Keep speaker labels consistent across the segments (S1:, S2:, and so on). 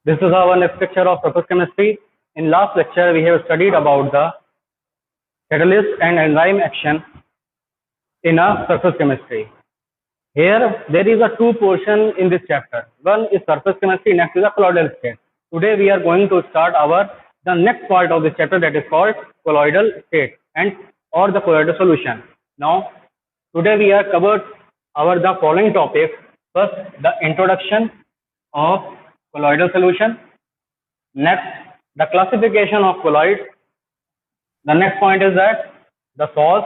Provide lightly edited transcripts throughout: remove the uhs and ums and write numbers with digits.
S1: This is our next lecture of surface chemistry. In last lecture, we have studied about the catalyst and enzyme action in a surface chemistry. Here, there is a two portion in this chapter. One is surface chemistry, next is a colloidal state. Today, we are going to start the next part of this chapter, that is called colloidal state or the colloidal solution. Now, today we have covered the following topics. First, the introduction of colloidal solution. Next, the classification of colloids. The next point is that the source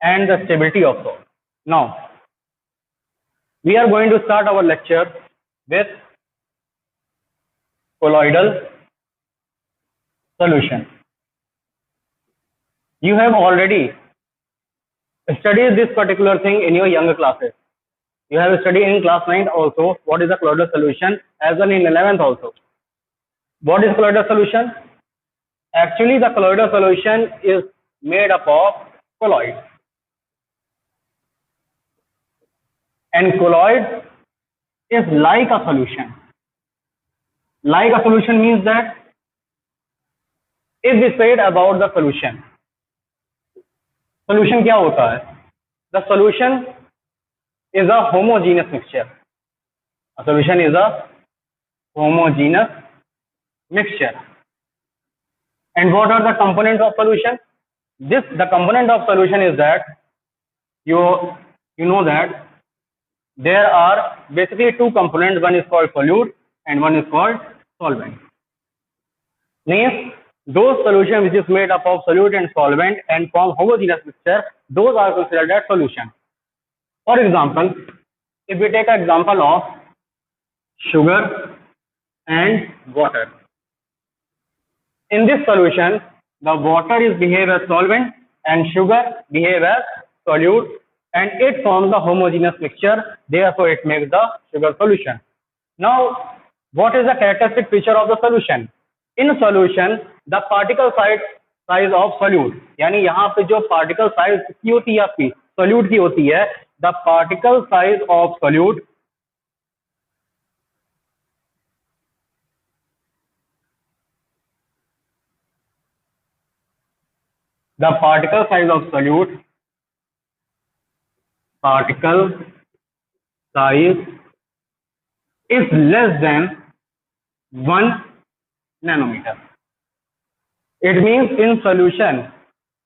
S1: and the stability of source. Now, we are going to start our lecture with colloidal solution. You have already studied this particular thing in your younger classes. You have studied in class 9 also what is a colloidal solution, as well in 11th also. What is colloidal solution? Actually, the colloidal solution is made up of colloids. And colloid is like a solution. Like a solution means that if we said about the solution क्या होता है? The solution is a homogeneous mixture. A solution is a homogeneous mixture. And what are the components of solution? The component of solution is that you know that there are basically two components. One is called solute and one is called solvent. Means those solution which is made up of solute and solvent and form homogeneous mixture, those are considered as solution. For example, if we take an example of sugar and water. In this solution, the water is behave as solvent and sugar behave as solute, and it forms a homogeneous mixture. Therefore, it makes the sugar solution. Now, what is the characteristic feature of the solution? In solution, the particle size of solute, यानी यहाँ पे जो particle size की होती है आपकी solute की होती है, the particle size of solute is less than 1 nanometer. It means in solution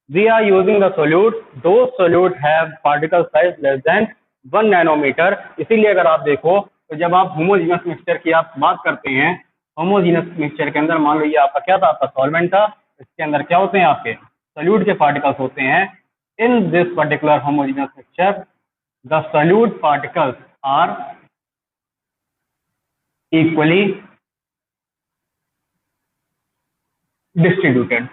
S1: we are using the solute. Those solute have particle size less than 1 nanometer. इसीलिए अगर आप देखो तो जब आप होमोजेनस मिक्सचर की आप बात करते हैं, होमोजेनस मिक्सचर के अंदर मान लो ये आपका क्या था, आपका सॉल्वेंट था, इसके अंदर क्या होते हैं, आपके solute के पार्टिकल्स होते हैं. In this particular homogeneous mixture, the solute particles are equally distributed.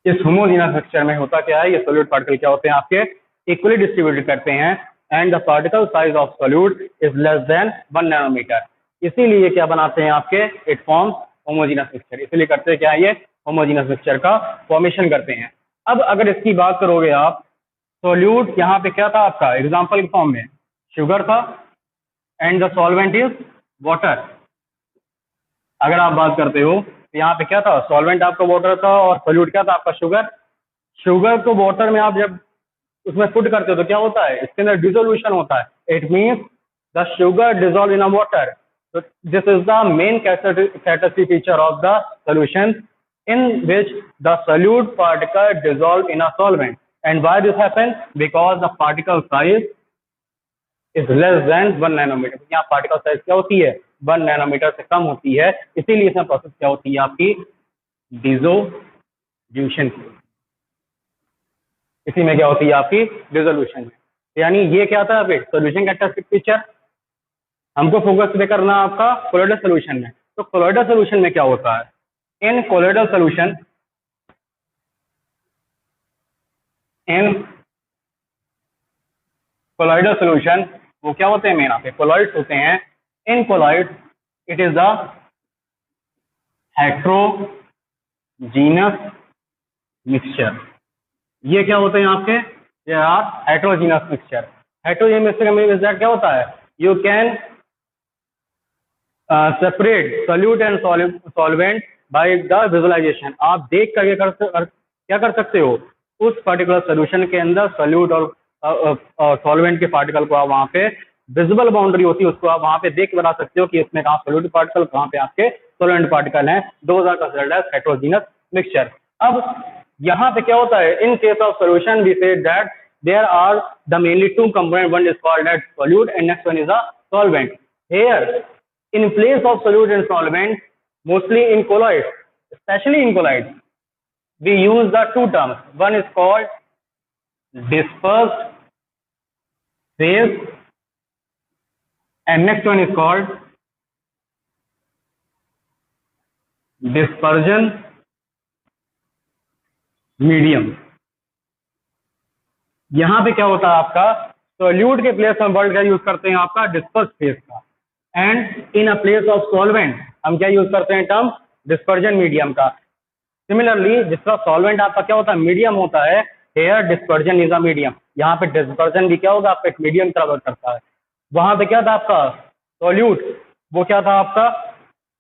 S1: इस होमोजेनस मिक्सचर में होता क्या है, ये सोल्यूट पार्टिकल क्या होते हैं, आपके इक्वली डिस्ट्रीब्यूटेड करते हैं. And the particle size of solute is less than 1 nanometer. इसीलिए क्या बनाते हैं आपके, इट फॉर्म्स होमोजेनस मिक्सचर. इसीलिए करते हैं क्या, ये होमोजेनस मिक्सचर का फॉर्मेशन करते हैं. अब अगर इसकी बात करोगे आप, सोल्यूट यहाँ पे क्या था आपका, एग्जाम्पल के फॉर्म में शुगर था and the solvent is water. अगर आप बात करते हो तो यहाँ पे क्या था, सॉल्वेंट आपका वाटर था और सोल्यूट क्या था आपका शुगर. शुगर को वाटर में आप जब उसमें पुट करते हो तो क्या होता है, इसके अंदर डिसोल्यूशन होता है. It means the sugar dissolve in a water. So this is the main characteristic feature of the solution, in which the solute particle dissolve in a solvent. And why this happens? Because the particle size is less than 1 nanometer. यहाँ particle size क्या होती है, 1 nanometre से कम होती है. इसीलिए इसमें process क्या होती है आपकी, डिसोल्यूशन की. इसी में क्या होती है आपकी, डिसोल्यूशन. यानी ये क्या था अभी, सोल्यूशन कैरेक्टरिस्टिक फीचर. हमको फोकस पे करना आपका कोलोइडल सोल्यूशन में. तो कोलोइडल सोल्यूशन में क्या होता है, इन कोलोइडल सोल्यूशन वो क्या होते हैं, मेन आपके कोलॉइड्स होते हैं. In colloids it is the heterogeneous mixture. ये क्या होते हैं आपके, ये are heterogeneous mixture. Heterogeneous mixture में क्या होता है, you can separate solute and solvent by the visualization. आप देख करके क्या कर सकते हो, उस पर्टिकुलर सोल्यूशन के अंदर सॉल्यूट और सॉल्वेंट के पार्टिकल को आप वहां पे विजिबल बाउंड्री होती है उसको आप वहां पे देख के बता सकते हो कि इसमें कहाँ सॉल्यूट पार्टिकल कहाँ पे आपके सॉल्वेंट पार्टिकल हैं। Those are considered as heterogeneous mixture. अब यहाँ पे क्या होता है, in case of solution we said that there are the mainly two component, one is called as solute and next one is a solvent. Here in place of solute and solvent, mostly in colloids, especially in colloids, we use the two terms. One is called dispersed phase and next one is called dispersion medium. यहां पे क्या होता है आपका, solute के place में word का use करते हैं आपका डिस्पर्स फेज का, and in a place of solvent हम क्या यूज करते हैं टर्म डिस्पर्जन मीडियम का। सिमिलरली जिसका सॉल्वेंट आपका क्या होता है, मीडियम होता है, here dispersion is a medium. यहाँ पे डिस्पर्जन भी क्या होगा आपका, एक मीडियम तरह वर्क करता है। वहां पे क्या था आपका सॉल्यूट, वो क्या था आपका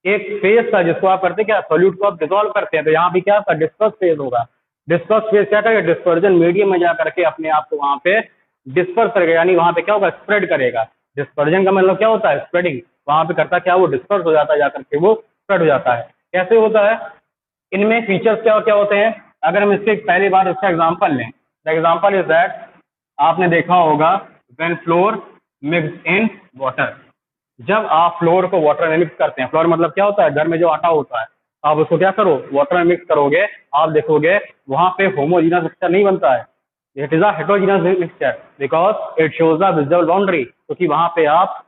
S1: एक फेज था जिसको आप करते क्या, सॉल्यूट को आप डिसॉल्व करते हैं, तो यहाँ भी क्या आपका डिस्पर्स फेज होगा। डिस्पर्स फेज क्या करेगा, डिस्पर्जन मीडियम में जाकर के अपने आप को वहां पे डिस्पर्स करेगा, यानी वहां पे क्या होगा स्प्रेड करेगा। डिस्पर्जन का मतलब क्या होता है, स्प्रेडिंग। वहां पे करता क्या, वो डिस्पर्स हो जाता है, जाकर के वो स्प्रेड हो जाता है। कैसे होता है, इनमें फीचर्स क्या क्या होते हैं, अगर हम इसके पहली बार इसका एग्जांपल लें, द एग्जांपल इज दैट आपने देखा होगा when floor mix in water, जब आप फ्लोर को वाटर में मिक्स करते हैं, फ्लोर मतलब क्या होता है, घर में जो आटा होता है, आप उसको क्या करो वाटर में मिक्स करोगे, आप देखोगे वहां पे होमोजीनस मिक्सचर नहीं बनता है, it is a heterogeneous mixture because it shows the visible boundary, क्योंकि वहां पे आप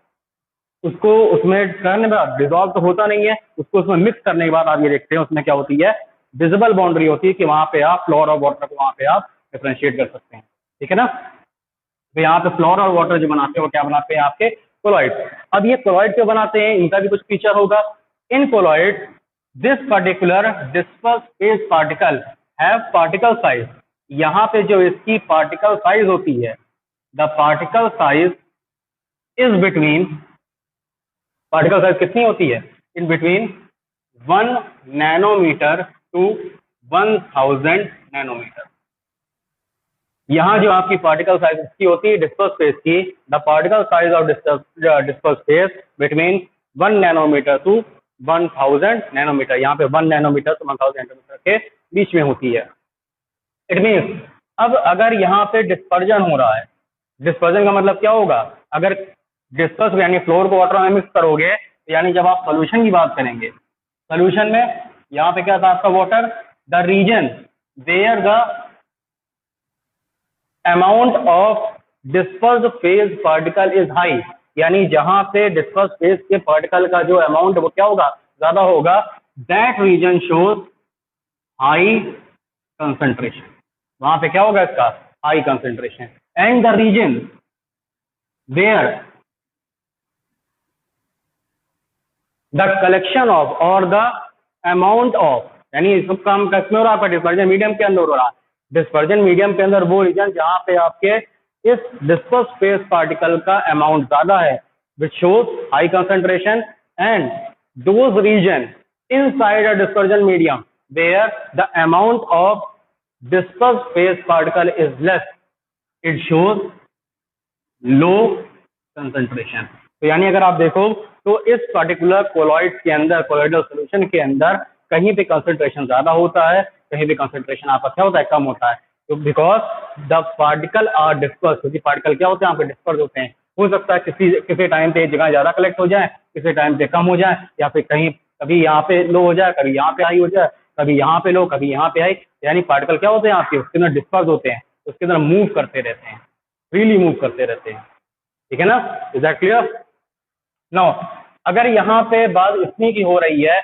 S1: उसको उसमें करने के बाद डिजॉल्व तो होता नहीं है, उसको उसमें मिक्स करने के बाद आप ये देखते हैं उसमें क्या होती है, विजिबल बाउंड्री होती है कि वहां पे आप फ्लोर और वाटर को वहां पे आप डिफरेंशिएट कर सकते हैं, ठीक है ना। तो यहाँ पे फ्लोर और वाटर जो बनाते हैं वो क्या बनाते हैं आपके कोलॉइड। अब ये कोलॉइड क्यों बनाते हैं, इनका भी कुछ फीचर होगा। In colloid this particular disperse phase particle have particle size, यहाँ पे जो इसकी पार्टिकल साइज होती है, the particle size is between, particle size कितनी होती है, in between 1 nanometre to 1000 nanometre. यहाँ जो आपकी पार्टिकल साइज की होती है डिस्पर्स फेज की, the particle size of disperse phase between 1 nanometre to 1000 nanometre, यहाँ पे 1 नैनोमीटर टू 1000 नैनोमीटर के बीच में होती है। इट मीन्स अब अगर यहाँ पे डिस्पर्जन हो रहा है, डिस्पर्जन का मतलब क्या होगा, अगर डिस्पर्स यानी फ्लोर को वाटर में मिक्स करोगे, तो यानी जब आप सोल्यूशन की बात करेंगे, सोल्यूशन में यहाँ पे क्या था आपका water, the region where the amount of disperse phase particle is high, यानी जहां पे डिस्पर्स फेज के पार्टिकल का जो अमाउंट वो क्या होगा ज्यादा होगा, that region shows high concentration, वहां पे क्या होगा इसका high concentration. And the region where the collection of और द अमाउंट ऑफ, यानी इसका काम किसमें हो रहा है, डिस्पर्जन मीडियम के अंदर हो रहा है। डिस्पर्जन मीडियम के अंदर वो रीजन जहां पे आपके इस डिस्पर्स फेज पार्टिकल का अमाउंट ज्यादा है, which shows high concentration, and those region inside a dispersion medium where the amount of disperse phase particle is less, it shows low concentration. तो यानी अगर आप देखो तो इस पर्टिकुलर कोलॉइड के अंदर, कोलॉइडल सॉल्यूशन के अंदर कहीं पे कंसंट्रेशन ज्यादा होता है, कहीं पे कंसंट्रेशन आपका क्या होता है कम होता है, तो because the particle are disperse, क्योंकि पार्टिकल क्या होते हैं यहाँ पे डिस्पर्स होते हैं। हो सकता है किसी टाइम पे जगह ज्यादा कलेक्ट हो जाए, किसी टाइम पे कम हो जाए, या फिर कहीं कभी यहाँ पे लो हो जाए, कभी यहाँ पे हाई हो जाए, कभी यहाँ पे लो, कभी यहाँ पे हाई, यानी पार्टिकल क्या होते हैं आपके उसके अंदर डिस्पर्स होते हैं, उसके अंदर मूव करते रहते हैं, फ्रीली मूव करते रहते हैं, ठीक है ना। Is that clear. नाउ अगर यहाँ पे बात इतनी की हो रही है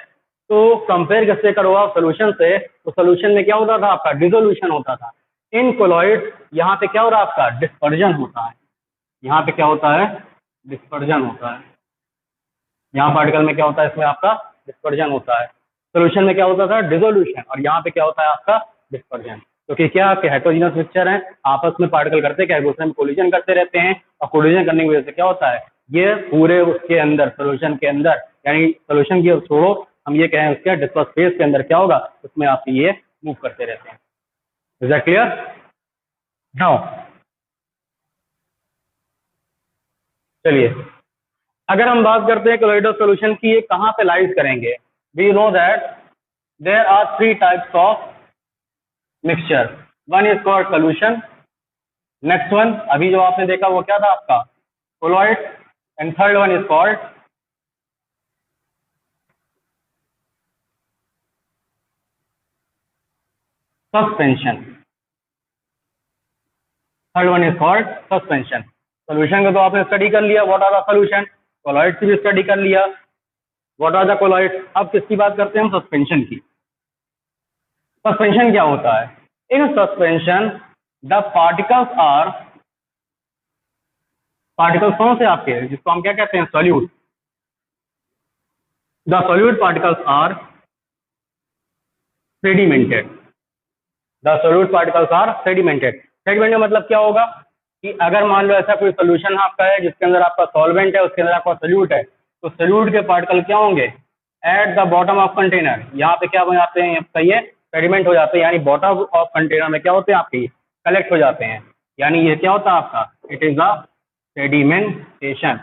S1: तो कंपेयर कैसे करो आप सोल्यूशन से, तो सोल्यूशन में क्या होता था आपका डिसोल्यूशन होता था। इन कोलॉइड यहाँ पे क्या हो रहा है आपका डिस्पर्जन होता है, यहाँ पे क्या होता है डिस्पर्जन होता है, यहाँ पार्टिकल में क्या होता है इसमें आपका डिस्पर्जन होता है। सोल्यूशन में क्या होता था डिसोल्यूशन, और यहाँ पे क्या होता है आपका डिस्पर्जन, क्योंकि क्या आपके हेटेरोजेनस मिक्सचर हैं, आपस में पार्टिकल करते क्या है, एक दूसरे में कोलिजन करते रहते हैं, और कोलिजन करने की वजह से क्या होता है, ये पूरे उसके अंदर सोल्यूशन के अंदर यानी सोल्यूशन की अब छोड़ो, हम ये कहें उसके डिस्पर्स फेज के अंदर क्या होगा, उसमें आप ये मूव करते रहते हैं। Is that clear? नाउ चलिए, अगर हम बात करते हैं कोलोइडल सॉल्यूशन की, ये कहाँ पे लाइज करेंगे, we know that there are 3 types of mixture, one is called solution, next one अभी जो आपने देखा वो क्या था आपका, colloid, and third one is called suspension. Third one is called suspension. Solution का तो आपने स्टडी कर लिया, what are the solution, colloid की भी स्टडी कर लिया, व्हाट आर द कोलॉइड। अब किसकी बात करते हैं हम, सस्पेंशन की। सस्पेंशन क्या होता है, इन सस्पेंशन द पार्टिकल्स कौन से आपके, जिसको हम क्या कहते हैं, solute, the solute particles are sedimented, the solute particles are sedimented. Sedimented मतलब क्या होगा कि अगर मान लो ऐसा कोई सोल्यूशन आपका है जिसके अंदर आपका सॉल्वेंट है, उसके अंदर आपका सोल्यूट है, तो सोल्यूट के पार्टिकल क्या होंगे, eight the bottom of container, यहाँ पे क्या हो जाते हैं आपका, ये सेडिमेंट हो जाते हैं, यानी बॉटम ऑफ कंटेनर में क्या होते हैं आपके, कलेक्ट हो जाते हैं, यानी ये क्या होता है आपका, it is the sedimentation.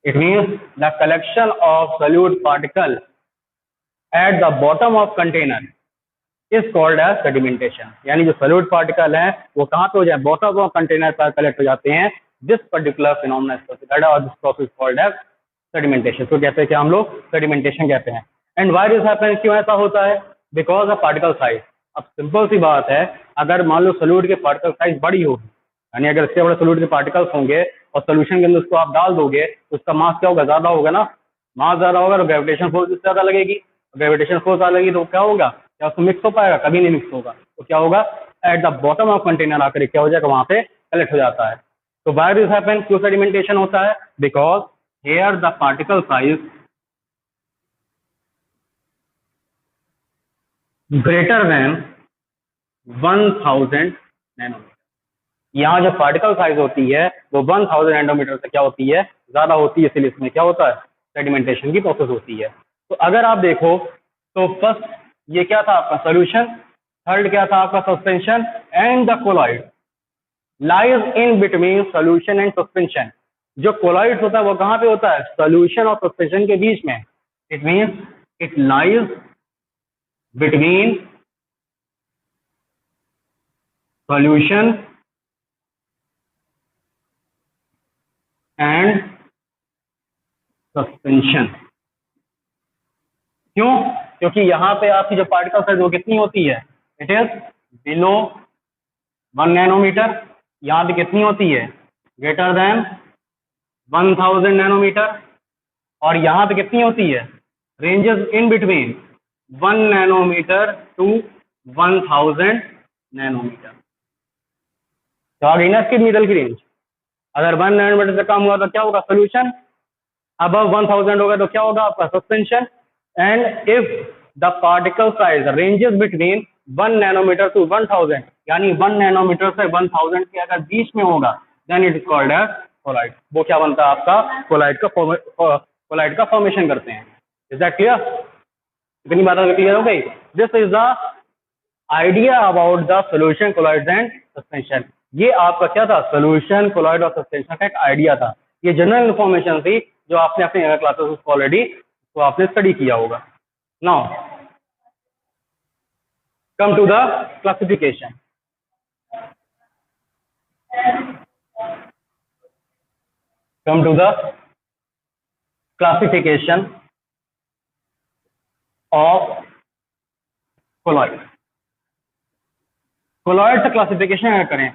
S1: It means the collection of solute particle at the bottom of container is called as sedimentation. यानी जो सोल्यूट पार्टिकल है वो कहाँ पे हो जाए, बॉटम ऑफ कंटेनर पर कलेक्ट हो जाते हैं, this particular phenomena is considered और this process called as sedimentation. तो कहते हैं कि हम लोग सेडिमेंटेशन कहते हैं। एंड व्हाई दिस हैपेंस, क्यों ऐसा होता है, बिकॉज ऑफ पार्टिकल साइज। अब सिंपल सी बात है, अगर मान लो सोल्यूट के पार्टिकल साइज बड़ी होगी, यानी अगर इससे बड़े सोल्यूट के पार्टिकल्स होंगे और सोल्यूशन के अंदर उसको आप डाल दोगे तो उसका मास क्या होगा, ज्यादा होगा ना, मास ज्यादा होगा तो ग्रेविटेशन फोर्स उससे ज्यादा लगेगी, ग्रेविटेशन फोर्स ज्यादा लगेगी तो क्या होगा, क्या उसको मिक्स हो पाएगा, कभी नहीं मिक्स होगा। तो क्या होगा, eight the bottom of container आकर क्या हो जाएगा, वहां पे कलेक्ट हो जाता है। तो व्हाई दिस हैपेंस, क्यों सेडिमेंटेशन होता है, because here the particle size greater than 1000 nanometre. यहाँ जो पार्टिकल साइज होती है वो 1000 नैनोमीटर से क्या होती है, ज्यादा होती है, इसलिए इसमें क्या होता है, सेडिमेंटेशन की प्रोसेस होती है। तो अगर आप देखो तो फर्स्ट ये क्या था आपका सोल्यूशन, थर्ड क्या था आपका suspension, and the colloid lies in between solution and suspension. जो कोलॉइड होता है वो कहाँ पे होता है, सोल्यूशन और सस्पेंशन के बीच में। It means it lies between solution and suspension. क्यों, क्योंकि यहाँ पे आपकी जो पार्टिकल साइज वो कितनी होती है, इट इज बिलो 1 नैनोमीटर। यहाँ पे कितनी होती है, ग्रेटर देन 1000 नैनोमीटर। और यहाँ पे कितनी होती है, ranges in between 1 nanometre to 1000 nanometre. तो आ गई ना इसकी मिडल की रेंज। अगर 1 नैनोमीटर से कम हुआ तो क्या होगा, सोल्यूशन, अबव 1000 होगा तो क्या होगा आपका suspension. And if the particle size ranges between 1 nanometre to 1000, यानी 1 नैनोमीटर से 1000 के अगर बीच में होगा, then it is called as colloid. वो क्या बनता है आपका, कोलॉइड का फॉर्मेशन करते हैं। इज दैट क्लियर, इतनी बातें क्लियर हो गई। This is the idea about the solution, colloid and suspension. ये आपका क्या था, सोल्यूशन, कोलॉइड और सस्पेंशन का एक आइडिया था। ये जनरल इन्फॉर्मेशन थी जो आपने अपने क्लासेस को ऑलरेडी तो आपने स्टडी किया होगा। Now come to the classification. Come to the classification of colloid. Colloid से क्लासिफिकेशन अगर करें,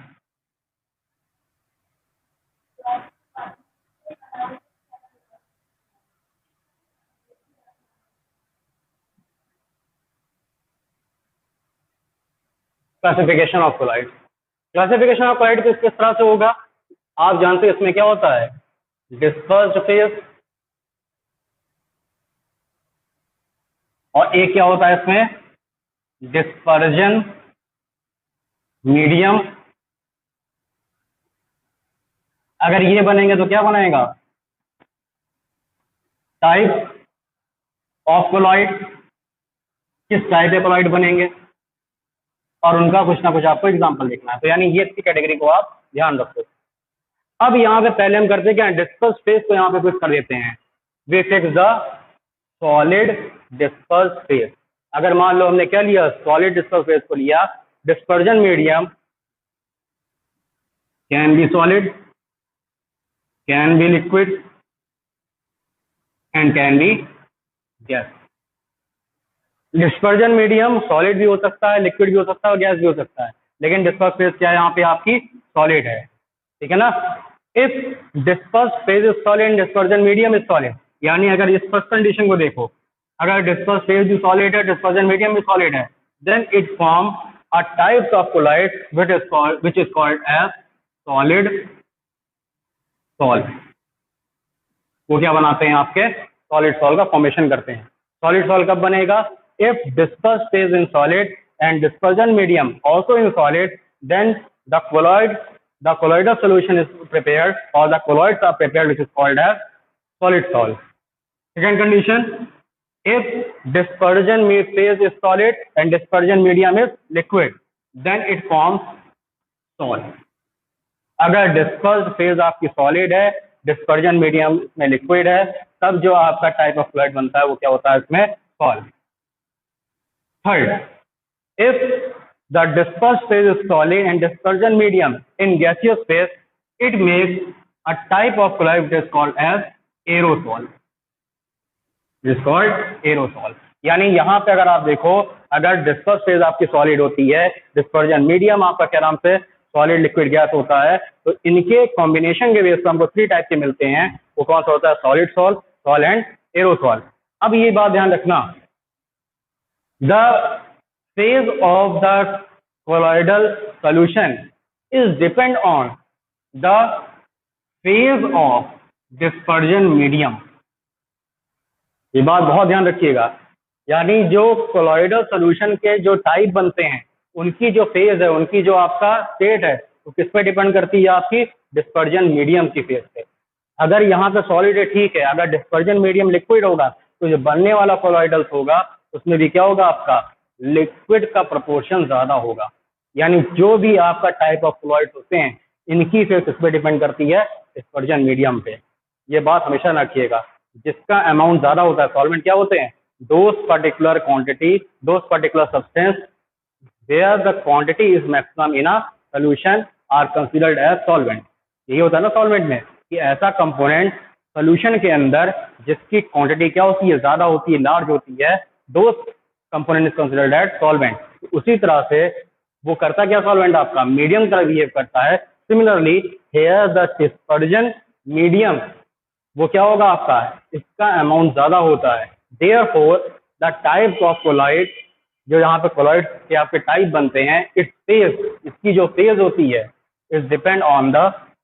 S1: classification of colloid, classification of colloid किस तरह से होगा, आप जानते हैं इसमें क्या होता है, डिस्पर्स्ड फेज, और एक क्या होता है इसमें, डिस्पर्जन मीडियम। अगर ये बनेंगे तो क्या बनाएगा, टाइप ऑफ कोलॉइड, किस टाइप के कोलॉइड बनेंगे, और उनका कुछ ना कुछ आपको एग्जाम्पल लिखना है। तो यानी ये इसकी कैटेगरी को आप ध्यान रखो। अब यहाँ पे पहले हम करते क्या, डिस्पर्स फेज को यहाँ पे कुछ कर देते हैं। We fix the solid disperse phase. अगर मान लो हमने क्या लिया, सॉलिड डिस्पर्स फेज को लिया, dispersion medium can be solid, can be liquid and can be gas. Dispersion medium solid भी हो सकता है, लिक्विड भी हो सकता है और गैस भी हो सकता है, लेकिन डिस्पर्स फेज क्या है यहाँ पे आपकी सॉलिड है, ठीक है ना। If disperse phase is solid and dispersion medium is solid, यानी अगर इस फर्स्ट कंडीशन को देखो, अगर डिस्पर्स फेज भी सॉलिड है, डिस्पर्जन मीडियम भी सॉलिड है, then it form a type of colloid which is called as solid salt। वो क्या बनाते हैं, आपके सॉलिड सॉल्ट का फॉर्मेशन करते हैं। सॉलिड सॉल्ट कब बनेगा, if disperse phase in solid and dispersion medium also in solid, then the colloidal solution is prepared or the colloids are prepared, which is called as solid salt। Second condition, if dispersion phase is solid and dispersion medium is liquid, then it forms salt। अगर disperse phase आपकी solid है, dispersion medium में liquid है, तब जो आपका type of fluid बनता है वो क्या होता है, इसमें salt. Third, if the dispersed phase is solid and dispersion medium in gaseous phase, it makes a type of colloid which is called as aerosol। It is called aerosol। यानी यहाँ पे अगर आप देखो, अगर डिस्पर्स फेज आपकी solid होती है, डिस्पर्जन मीडियम आपका क्या नाम से सॉलिड लिक्विड गैस होता है, तो इनके कॉम्बिनेशन के बेस पर हमको 3 टाइप के मिलते हैं। वो कौन सा होता है, solid sol, sol and aerosol. अब ये बात ध्यान रखना, the phase of the colloidal solution is depend on the phase of dispersion medium। ये बात बहुत ध्यान रखिएगा, यानी जो कोलॉइडल सॉल्यूशन के जो टाइप बनते हैं, उनकी जो फेज है, उनकी जो आपका स्टेट है, वो किस पे डिपेंड करती है, आपकी डिस्पर्जन मीडियम की फेज पे। अगर यहाँ पे सॉलिड है, ठीक है, अगर डिस्पर्जन मीडियम लिक्विड होगा, तो जो बनने वाला कोलॉइडल होगा उसमें भी क्या होगा, आपका लिक्विड का प्रोपोर्शन ज्यादा होगा। यानी जो भी आपका टाइप ऑफ कोलॉइड होते हैं, इनकी फेज किस पे डिपेंड करती है, डिस्पर्जन मीडियम पे। ये बात हमेशा रखिएगा, जिसका अमाउंट ज्यादा होता है, सॉल्वेंट क्या होते हैं, those particular quantity, those particular substance where the quantity is maximum in a solution are considered as solvent। यही होता है ना सॉल्वेंट में, कि ऐसा कंपोनेंट सोल्यूशन के अंदर जिसकी क्वांटिटी क्या होती है, ज्यादा होती है, लार्ज होती है, those component is considered as solvent। उसी तरह से वो करता क्या, सॉल्वेंट आपका मीडियम तरह बिहेव करता है। Similarly here the dispersion medium, वो क्या होगा आपका, इसका अमाउंट ज्यादा होता है। Therefore the type of colloid, जो यहाँ पे कोलॉइड के आपके टाइप बनते हैं, इट्स फेज, इसकी जो फेज होती है, is depend on the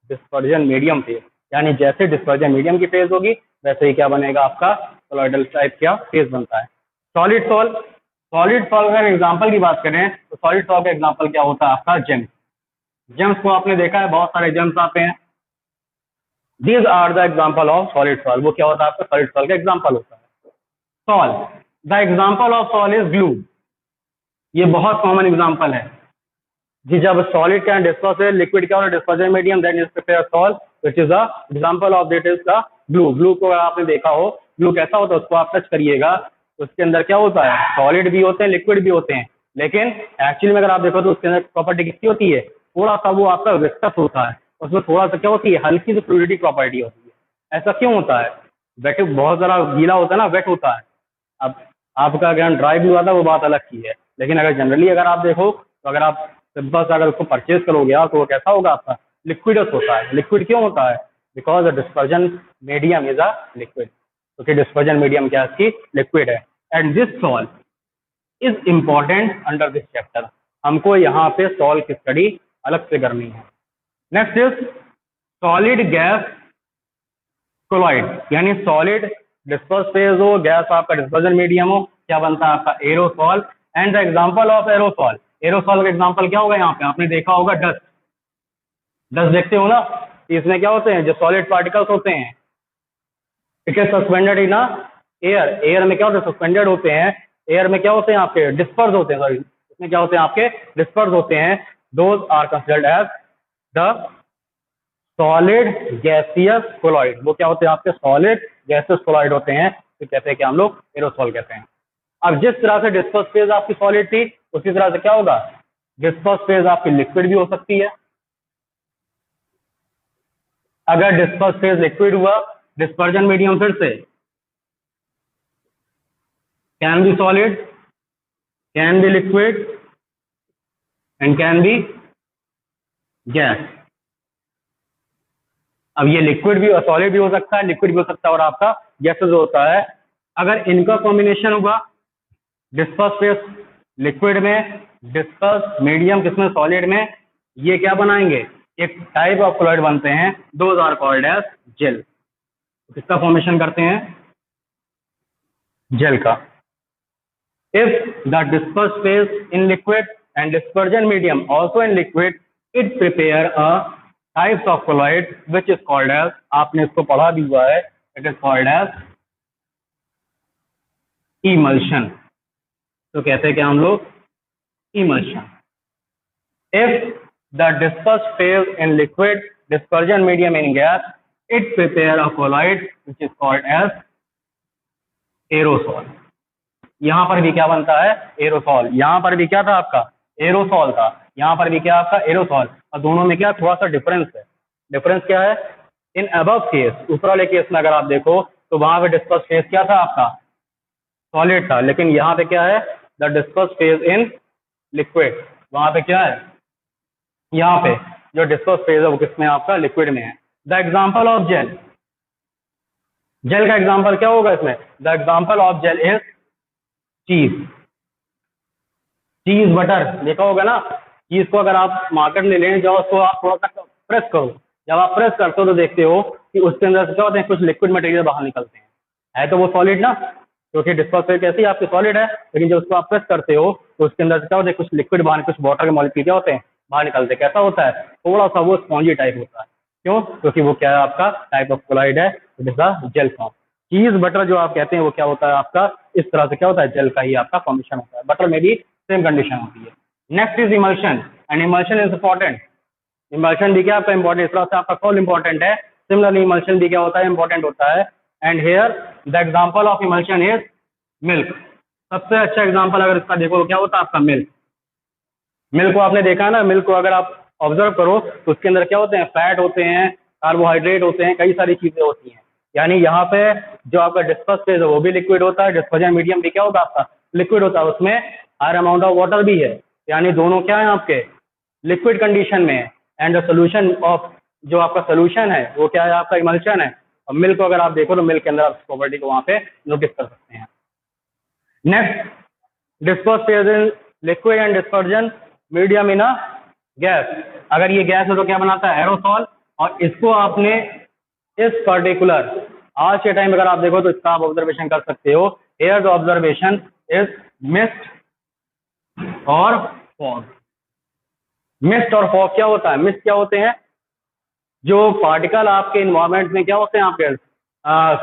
S1: dispersion medium phase. यानी जैसे डिस्पर्जन मीडियम की फेज होगी, वैसे ही क्या बनेगा, आपका कोलॉइडल टाइप क्या फेज बनता है। सॉलिड सॉल, सॉलिड सॉल का एग्जांपल की बात करें तो सॉलिड सॉल का एग्जांपल क्या होता है, आपका जेम्स। जेम्स को आपने देखा है, बहुत सारे जेम्स आते हैं। These are the example of solid sol. वो क्या होता है, आपका सॉलिड सॉल का एग्जांपल होता है। Sol, the example of sol is glue. ये बहुत कॉमन एग्जांपल है जी। जब सॉलिड क्या डिस्पर्स है, लिक्विड क्या होता है, dispersion medium, then is prepare sol, which is the example of that is the glue. Glue को अगर आपने देखा हो, ग्लू कैसा होता है, उसको आप टच करिएगा, उसके अंदर क्या होता है, सॉलिड भी होते हैं, लिक्विड भी होते हैं, लेकिन एक्चुअली में अगर आप देखो तो उसके अंदर प्रॉपर्टी किसकी होती है, थोड़ा सा वो आपका विस्कस होता है, उसमें थोड़ा सा क्या होती है, हल्की सी फ्लूइडिटी प्रॉपर्टी होती है। ऐसा क्यों होता है, वेट बहुत ज़रा गीला होता है ना, वेट होता है। अब आपका अगर ड्राई भी हुआ था वो बात अलग की है, लेकिन अगर जनरली अगर आप देखो तो अगर आप सिंपल से अगर उसको परचेज करोगे तो वो कैसा होगा, आपका लिक्विडस होता है। लिक्विड क्यों होता है, because the dispersion medium is a liquid, क्योंकि डिस्पर्जन मीडियम क्या इसकी लिक्विड है। And this sol is important under this chapter. हमको यहाँ पे सॉल की स्टडी अलग से करनी है। Next is solid gas colloid, यानी सॉलिड डिस्पर्स फेज हो, गैस आपका डिस्पर्जन मीडियम हो, क्या बनता है आपका aerosol. And the example of aerosol, aerosol का एग्जांपल क्या होगा, यहाँ पे आपने देखा होगा डस्ट। डस्ट देखते हो ना, इसमें क्या होते हैं, जो सॉलिड पार्टिकल्स होते हैं, it is suspended in air, air में क्या होते हैं, सस्पेंडेड होते हैं, एयर में क्या होते हैं आपके, डिस्पर्स होते हैं, सॉरी इसमें क्या होते हैं आपके, डिस्पर्स होते हैं, those are considered as the solid gaseous colloid, वो क्या होते हैं आपके सॉलिड गैसियस कोलॉइड होते हैं, तो कहते हैं कि हम लोग एरोसॉल कहते हैं। अब जिस तरह से डिस्पर्स फेज आपकी सॉलिड थी, उसी तरह से क्या होगा, डिस्पर्स फेज आपकी लिक्विड भी हो सकती है। अगर डिस्पर्स फेज लिक्विड हुआ, डिस्पर्जन मीडियम फिर से can be solid, can be liquid and can be gas. अब ये लिक्विड भी सॉलिड भी हो सकता है, लिक्विड भी हो सकता है, और आपका गैसेस होता है। अगर इनका कॉम्बिनेशन होगा, डिस्पर्स फेज लिक्विड में, डिस्पर्स मीडियम किसमें, सॉलिड में, ये क्या बनाएंगे, एक टाइप ऑफ कोलॉइड बनते हैं, those are called as gel. किसका फॉर्मेशन करते हैं, जेल का। If the disperse phase in liquid and dispersion medium also in liquid, it prepare a types of colloid which is called as, आपने इसको पढ़ा भी हुआ है, it is called as emulsion. तो कहते हैं कि हम लोग emulsion. If the disperse phase in liquid, dispersion medium in gas, it prepare a colloid which is called as aerosol. यहां पर भी क्या बनता है, एरोसॉल। यहां पर भी क्या था आपका, एरोसॉल था, यहां पर भी क्या आपका, एरोसॉल। और दोनों में क्या थोड़ा सा डिफरेंस है। डिफरेंस क्या है, इन अबव केस, ऊपर वाले केस में अगर आप देखो तो वहां पे डिस्पर्स फेज क्या था आपका, सॉलिड था, लेकिन यहाँ पे क्या है, the disperse phase in liquid, वहां पे क्या है, यहाँ पे जो डिस्पर्स फेज है वो किसमें आपका, लिक्विड में है। The example of gel, gel का एग्जाम्पल क्या होगा इसमें, the example of gel is cheese, cheese butter देखा होगा ना, चीज को अगर आप मार्केट में लेने जाओ उसको आप थोड़ा सा प्रेस करो, जब आप प्रेस करते हो तो देखते हो कि उसके अंदर से क्या होते हैं, कुछ लिक्विड मटेरियल बाहर निकलते हैं, है तो वो सॉलिड ना, क्योंकि डिस्पर्स फेज कैसी आपकी सॉलिड है, लेकिन जब उसको आप प्रेस करते हो तो उसके अंदर से क्या होता है, कुछ लिक्विड बाहर, कुछ वाटर के मॉलिक्यूल क्या होते हैं बाहर निकलते हैं। कैसा होता है, थोड़ा सा वो स्पॉन्जी टाइप होता है। क्यों, क्योंकि वो क्या है आपका टाइप ऑफ कोलॉइड है, it is the jail form. चीज बटर जो आप कहते हैं वो क्या होता है आपका, इस तरह से क्या होता है, जेल का ही आपका फॉर्मेशन होता है। बटर में भी सेम कंडीशन होती है। Next is emulsion, and emulsion is important. Emulsion भी क्या आपका इंपॉर्टेंट, इस तरह से आपका कॉल इंपॉर्टेंट है, सिमिलरली इमल्शन भी क्या होता है, इंपॉर्टेंट होता है। And here the example of emulsion is milk. सबसे अच्छा एग्जाम्पल अगर इसका देखो तो क्या होता है आपका मिल्क। मिल्क को आपने देखा है ना, मिल्क को अगर आप ऑब्जर्व करो तो उसके अंदर क्या होते हैं, फैट होते हैं, कार्बोहाइड्रेट होते हैं, कई सारी चीजें होती हैं। यानी यहाँ पे जो आपका डिस्पर्स फेज है वो भी लिक्विड होता है, डिस्पर्जन मीडियम भी क्या होगा आपका, लिक्विड होता है, उसमें हायर अमाउंट ऑफ वाटर भी है, यानी दोनों क्या है आपके लिक्विड कंडीशन में है। एंड द सोल्यूशन ऑफ, जो आपका सोल्यूशन है वो क्या है आपका, इमल्शन है। और मिल्क को अगर आप देखो तो मिल्क के अंदर आप प्रॉपर्टी को वहां पे नोटिस कर सकते हैं। Next, disperse phase in liquid and dispersion medium in a gas. अगर ये गैस है तो क्या बनाता है, एरोसॉल। और इसको आपने इस पर्टिकुलर आज के टाइम अगर आप देखो तो इसका आप ऑब्जर्वेशन कर सकते हो। Here the observation is mist और फॉग। मिस्ट और फॉग क्या होता है, मिस्ट क्या होते हैं, जो पार्टिकल आपके इन्वायरमेंट में क्या होते हैं आपके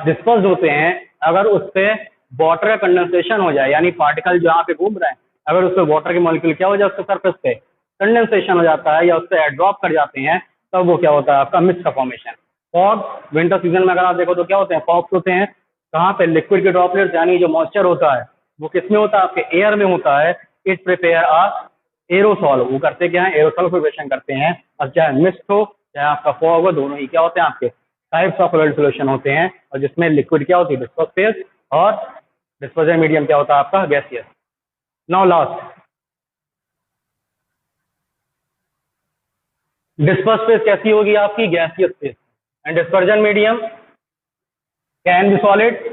S1: डिस्पर्स होते हैं, अगर उस पर वाटर का कंडेंसेशन हो जाए, यानी पार्टिकल जहाँ पे घूम रहे हैं अगर उस पर वाटर के मॉलिक्यूल क्या हो जाए, उसके सरफेस पे कंडेंसेशन हो जाता है या उससे एड्रॉप कर जाते हैं, तब वो क्या होता है आपका मिस्ट का फॉर्मेशन। फॉग विंटर सीजन में अगर आप देखो तो क्या होते हैं, फॉग्स होते हैं कहाँ पे, लिक्विड के ड्रॉपलेट्स, यानी जो मॉइस्चर होता है वो किसमें होता है, आपके एयर में होता है। इट प्रिपेयर आ एरोसॉल, वो करते क्या है, एरोसॉल प्रिपरेशन करते हैं। और चाहे मिस्ट हो चाहे आपका फॉग हो, दोनों ही क्या होते हैं आपके टाइप्स ऑफ कोलॉइड सॉल्यूशन होते हैं, और जिसमें लिक्विड क्या होती है डिस्पर्स फेज, और डिस्पर्जन मीडियम क्या होता है आपका gaseous. Now last, disperse phase कैसी होगी आपकी, gaseous phase. And dispersion medium can be solid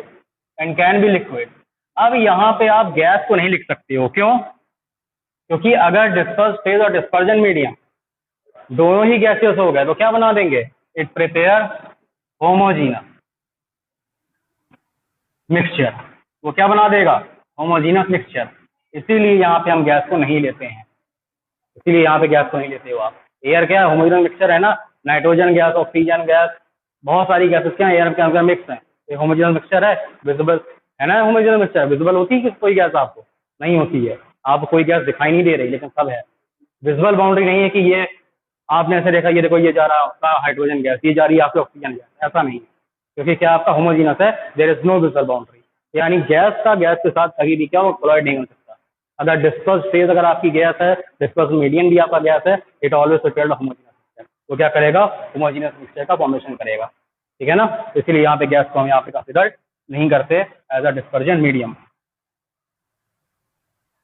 S1: and can be liquid. अब यहाँ पे आप गैस को नहीं लिख सकते हो, क्यों, क्योंकि अगर डिस्पर्स फेज और डिस्पर्जन मीडियम दोनों ही गैसियस हो गए तो क्या बना देंगे, इट प्रिपेयर होमोजीनस मिक्सचर। वो क्या बना देगा, होमोजीनस मिक्सचर। इसीलिए यहाँ पे हम गैस को नहीं लेते हैं, इसीलिए यहाँ पे गैस को नहीं लेते हो आप। एयर क्या है, होमोजीनस मिक्सचर है ना, नाइट्रोजन गैस, ऑक्सीजन गैस, बहुत सारी गैसेस क्या है एयर के अंदर मिक्स हैं। ये होमोजेनस मिक्सचर है, विजिबल है ना, होमोजेनस मिक्सचर विजिबल होती है कि कोई गैस आपको नहीं होती है, आपको कोई गैस दिखाई नहीं दे रही लेकिन सब है। विजिबल बाउंड्री नहीं है कि ये आपने ऐसे देखा, ये देखो ये जा रहा है आपका हाइड्रोजन गैस, ये जा रही है आपकी ऑक्सीजन गैस, ऐसा नहीं है, क्योंकि क्या आपका होमोजीनस है, there is no visible boundary. यानी गैस का गैस के साथ कभी भी क्या वो कोलाइड नहीं हो सकता। अगर डिस्पर्स फेज अगर आपकी गैस है, डिस्पर्स मीडियम भी आपका गैस है, it always prepared homogeneous mixture, तो क्या करेगा, होमोजीनस मिक्सचर का फॉर्मेशन करेगा, ठीक है ना। इसलिए यहाँ पे गैस को हम यहाँ पे कंसिडर नहीं करते एज अ डिस्पर्जन मीडियम।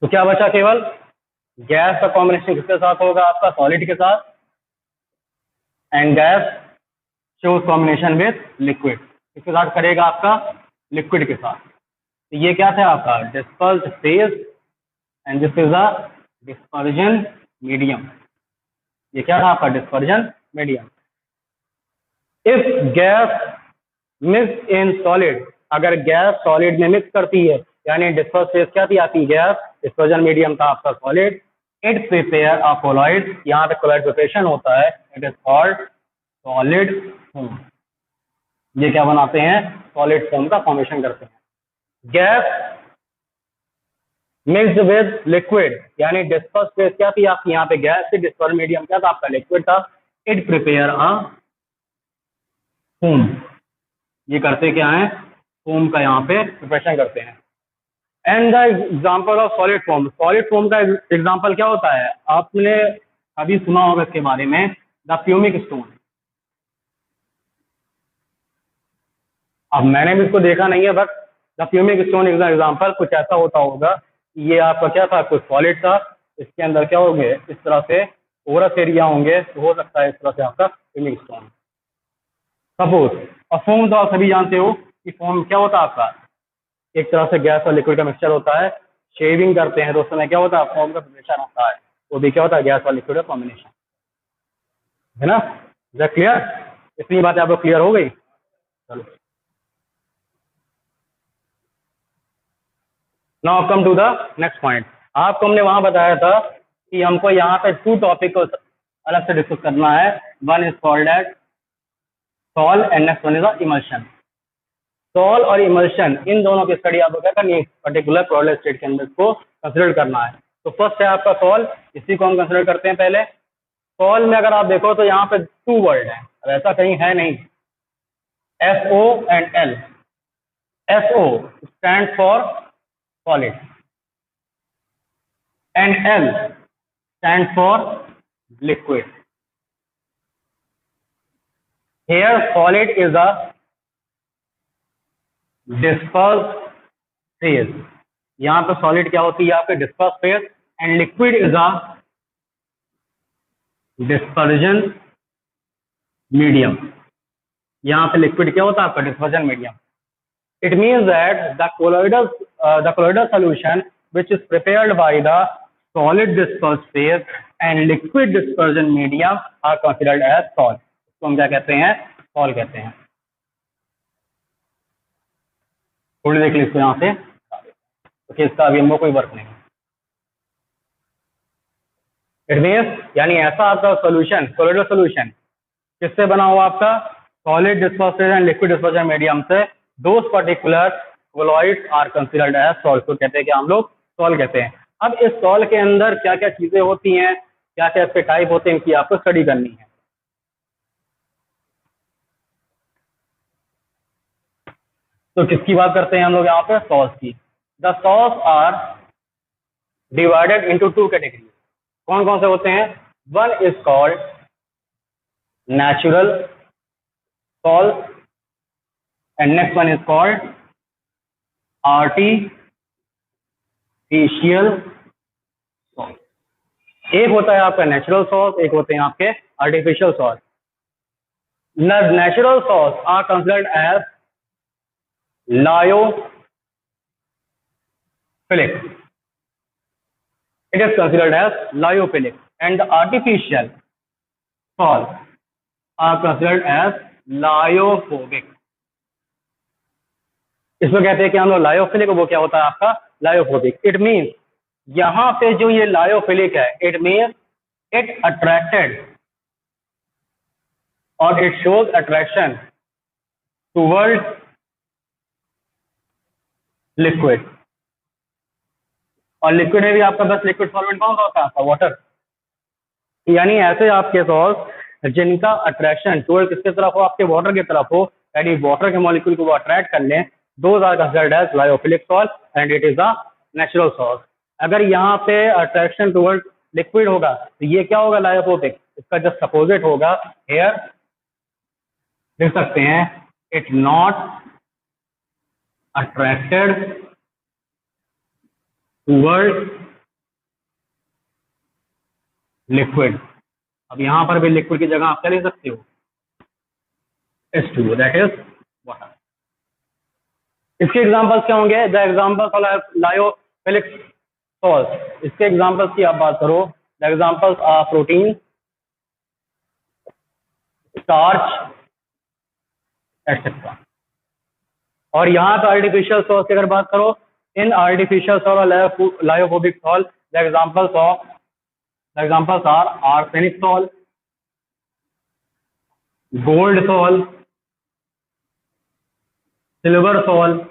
S1: तो क्या बचा, केवल गैस का कॉम्बिनेशन किसके साथ होगा, आपका सॉलिड के साथ, and gas shows combination with liquid, किसके साथ करेगा, आपका लिक्विड के साथ। तो ये क्या था आपका dispersed phase and this is a dispersion medium, ये क्या था आपका dispersion medium. If gas mix in solid, अगर गैस सॉलिड में मिक्स करती है, यानी डिस्पर्स फेज क्या थी आपकी गैस, डिस्पर्जन मीडियम था आपका solid, it prepare a colloid, यहाँ पे कोलॉइड प्रिपरेशन होता है, it is called solid form. ये क्या बनाते हैं, सॉलिड फॉर्म का फॉर्मेशन करते हैं। गैस मिक्स्ड विद लिक्विड, यानी डिस्पर्स फेज क्या थी आपकी यहाँ पे गैस थी, डिस्पर्स मीडियम क्या था आपका लिक्विड था, इट प्रिपेयर अ फोम, ये करते क्या है, फोम का यहाँ पे प्रिपरेशन करते हैं। And the example of solid form, solid form का एग्जाम्पल क्या होता है, आपने अभी सुना होगा इसके बारे में, द फ्यूमिक स्टोन। अब मैंने भी इसको देखा नहीं है, but the pumice stone is the example, कुछ ऐसा होता होगा, ये आपका क्या था, कुछ सॉलिड था, इसके अंदर क्या होंगे, इस तरह से पोरस एरिया होंगे, तो हो सकता है इस तरह से आपका फ्यूमिक स्टोन। सपोज, और फोम तो आप सभी जानते हो कि फोम क्या होता है आपका, एक तरह से गैस और लिक्विड का मिक्सचर होता है। शेविंग करते हैं तो उस समय क्या होता है, फोम का प्रिपरेशन होता है, वो भी क्या होता है, गैस और लिक्विड का कॉम्बिनेशन, है ना। इज दैट क्लियर, इतनी बातें आपको क्लियर हो गई। चलो, now come to the next point. आपको हमने वहां बताया था कि हमको यहाँ पे 2 टॉपिक को अलग से डिस्कस करना है, one is called as sol and next one is the emulsion. सॉल और इमल्शन, इन दोनों की स्टडी आपको क्या करनी है, पर्टिकुलर प्रोडक्ट स्टेट के अंदर को कंसिडर करना है। तो फर्स्ट है आपका सॉल, इसी को हम कंसिडर करते हैं पहले। सॉल में अगर आप देखो तो यहाँ पे 2 वर्ड है, अब ऐसा कहीं है नहीं, SO and L। SO stand for solid and L stand for liquid. Here solid is a disperse phase, यहाँ पे सॉलिड क्या होती है आपके disperse phase, and liquid is a dispersion medium, यहाँ पे लिक्विड क्या होता है आपका dispersion medium. It means that the colloidal solution which is prepared by the solid disperse phase and liquid dispersion medium are considered as salt। इसको हम क्या कहते हैं, सॉल कहते हैं। थोड़ी देख लीजिए इसको यहाँ से, क्योंकि इसका अभी हमको कोई वर्क नहीं। इट मीन्स, यानी ऐसा आपका सोल्यूशन, colloidal solution किससे बना हुआ आपका, solid disperse phase and liquid dispersion medium से, those particular colloids are considered as sol, को कहते हैं कि हम लोग सॉल कहते हैं। अब इस सॉल के अंदर क्या क्या चीजें होती हैं, क्या क्या इसके टाइप होते हैं, इनकी आपको स्टडी करनी है। तो किसकी बात करते हैं हम लोग यहाँ पे, सॉल्स की। The sols are divided into 2 category. कौन कौन से होते हैं, one is called natural salt and next one is called artificial salt। एक होता है आपका नेचुरल सॉल्ट, एक होते हैं आपके artificial salt. Natural salt are considered as lyophilic, it is considered as lyophilic, and the artificial salt are considered as lyophobic। इसमें कहते हैं कि हम लोग लायोफिलिक, वो क्या होता है आपका लायोफोबिक। इट मीन्स, यहाँ पे जो ये लायोफिलिक है, इट मीन्स इट अट्रैक्टेड और it shows attraction toward liquid, और लिक्विड में भी आपका बस लिक्विड सॉल्वेंट कौन सा होता है? वाटर। यानी ऐसे आपके सॉल्ट जिनका अट्रैक्शन टुवर्ड किसके तरफ हो? आपके वाटर की तरफ हो, यानी वाटर के मॉलिक्यूल को वो अट्रैक्ट कर लें, those are considered as lyophilic salt and it is a natural salt. अगर यहाँ पे अट्रैक्शन टुवर्ड लिक्विड होगा तो ये क्या होगा? लायोफोबिक। इसका जस्ट अपोजिट होगा, हेयर लिख सकते हैं it not attracted toward liquid. अब यहां पर भी लिक्विड की जगह आप क्या लिख सकते हो? H2O, that is water. इसके एग्जांपल्स क्या होंगे? The examples of lyophilic sol. इसके एग्जांपल्स की आप बात करो, the examples are protein, starch etcetera. और यहाँ पे आर्टिफिशियल सॉल्ट की अगर बात करो, in artificial sol lyophobic sol the examples are arsenic sol, gold sol, silver sol,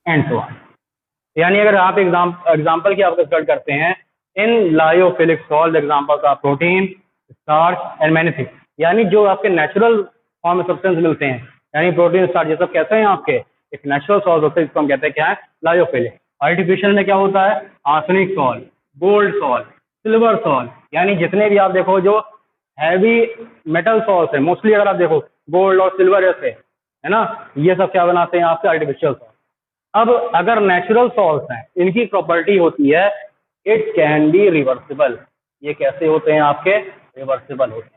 S1: and so on. यानी अगर आप एग्जांपल की आप कंसिडर करते हैं, in lyophilic sol examples are protein, starch and many things. यानी जो आपके नेचुरल फॉर्म में सब्सटेंस मिलते हैं, यानी प्रोटीन, स्टार्च, ये सब कैसे हैं आपके? एक नेचुरल सॉल्ट होते हैं, जिसको हम कहते हैं क्या है? लायोफिलिक। आर्टिफिशियल में क्या होता है? Arsenic sol, gold sol, silver salt. यानी जितने भी आप देखो जो हैवी मेटल सॉल्ट है, मोस्टली अगर आप देखो गोल्ड और सिल्वर ऐसे है ना, ये सब क्या बनाते हैं आपके? Artificial salt. अब अगर नेचुरल सॉल्ट हैं, इनकी प्रॉपर्टी होती है इट कैन बी रिवर्सिबल। ये कैसे होते हैं आपके? रिवर्सिबल होते हैं।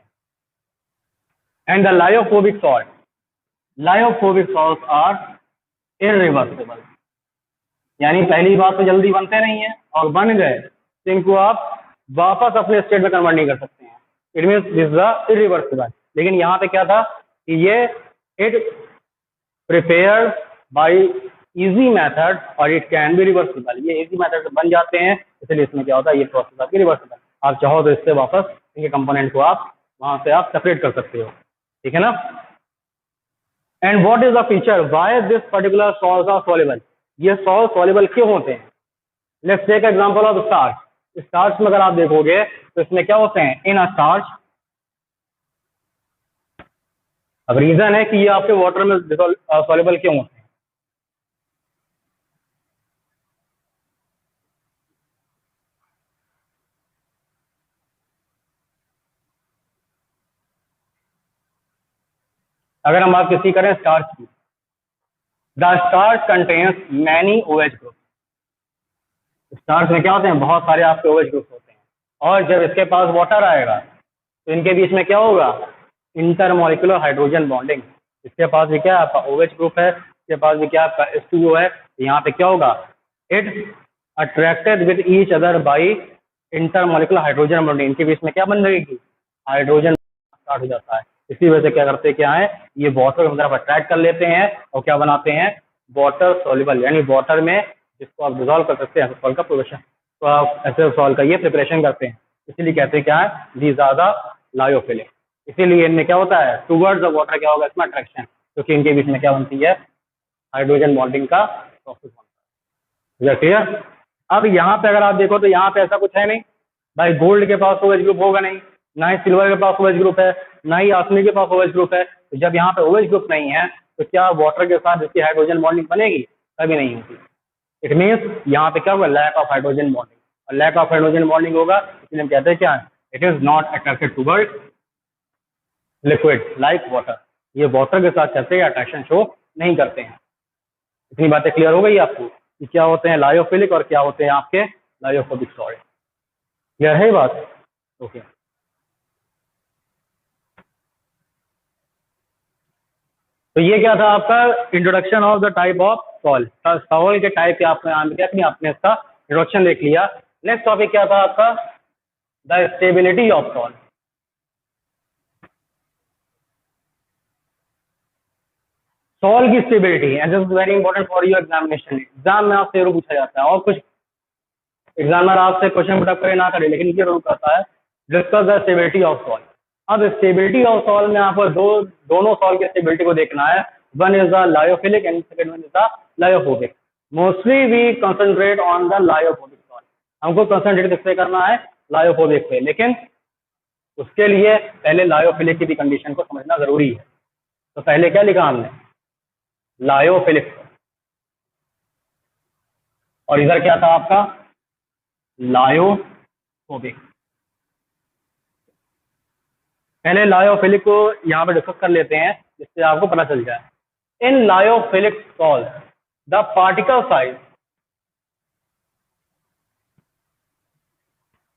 S1: And the lyophobic salt are irreversible. यानी पहली बात तो जल्दी बनते नहीं है, और बन गए तो इनको आप वापस अपने स्टेट में कन्वर्ट नहीं कर सकते हैं। It means this is irreversible. लेकिन यहाँ पे क्या था कि ये it prepared by easy method और इट कैन बी रिवर्सिबल। ये इजी मेथड से बन जाते हैं, इसलिए इसमें क्या होता है? ये प्रोसेस आपकी रिवर्सिबल। आप चाहो तो इससे वापस इनके कंपोनेंट को आप वहां से आप सेपरेट कर सकते हो, ठीक है ना। And what is the feature why this particular salts are soluble? ये सॉल्ट सॉल्युबल क्यों होते हैं? Let's take example of starch. Starch में अगर आप देखोगे तो इसमें क्या होते हैं? इन अ स्टार्च, अब रीजन है कि ये आपके वाटर में सॉल्युबल क्यों होते हैं। अगर हम बात किसी करें स्टार्च की, the starch contains many OH group. Starch में क्या होते हैं? बहुत सारे आपके OH ग्रुप होते हैं, और जब इसके पास वाटर आएगा तो इनके बीच में क्या होगा? Intermolecular hydrogen bonding. इसके पास भी क्या है? आपका OH ग्रुप है, इसके पास भी क्या आपका H2O है। यहाँ पे क्या होगा? It attracted with each other by intermolecular hydrogen bonding. इनके बीच में क्या बन जाएगी? हाइड्रोजन स्टार्ट हो जाता है। इसी वजह से क्या करते क्या है? ये वाटर की तरफ अट्रैक्ट कर लेते हैं और क्या बनाते हैं? वाटर सॉल्युबल, यानी वाटर में जिसको आप डिजोल्व कर सकते हैं सॉल्ट का प्रिपरेशन, तो आप ऐसे सॉल्ट का ये प्रिपरेशन करते हैं। इसीलिए कहते हैं क्या है? These are the lyophilic. इसीलिए इनमें क्या होता है? टुवर्ड्स द वाटर क्या होगा? इसमें अट्रैक्शन, क्योंकि इनके बीच में क्या बनती है? हाइड्रोजन बॉन्डिंग का प्रोसेस बनता है। क्लियर? अब यहाँ पे अगर आप देखो तो यहाँ पे ऐसा कुछ है नहीं भाई, गोल्ड के पास OH ग्रुप होगा नहीं, ना ही सिल्वर के पास OH ग्रुप है, ना ही आर्सेनिक के पास OH ग्रुप है। तो जब यहाँ पे OH ग्रुप नहीं है तो क्या वाटर के साथ इसकी हाइड्रोजन बॉन्डिंग बनेगी? कभी नहीं होगी। इट मीन्स यहाँ पे क्या होगा? लैक ऑफ हाइड्रोजन बॉन्डिंग, और लैक ऑफ हाइड्रोजन बॉन्डिंग होगा, इसलिए हम कहते हैं क्या है? It is not attracted toward liquid like water. ये वाटर के साथ चलते अट्रैक्शन शो नहीं करते हैं। इतनी बातें क्लियर हो गई आपको कि क्या होते हैं लायोफिलिक और क्या होते हैं आपके लायोफोबिक सॉल्ट? क्लियर है बात? ओके। तो ये क्या था आपका introduction of the type of sol. Salt के टाइप के आपने आपने इसका इंट्रोडक्शन देख लिया। नेक्स्ट टॉपिक क्या था आपका? The stability of sol. Sol की stability, and this is very important for your examination. Exam में आपसे जरूर पूछा जाता है, और कुछ एग्जामिनर आपसे क्वेश्चन पुट अप करे ना करे, लेकिन ये जरूर करता है discuss the stability of salt. अब स्टेबिलिटी ऑफ सॉल्ट में आपको दोनों सॉल्ट की स्टेबिलिटी को देखना है। One is the lyophilic and second one is the lyophobic. Mostly we concentrate on the lyophobic salt. हमको कंसंट्रेट किससे करना है? लायोफोबिक पे। लेकिन उसके लिए पहले लायोफिलिक की भी कंडीशन को समझना जरूरी है। तो पहले क्या लिखा हमने? लायोफिलिक। और इधर क्या था आपका? लायोफोबिक। पहले लायोफिलिक को यहाँ पे डिस्कस कर लेते हैं जिससे आपको पता चल जाए। In lyophilic sol the particle size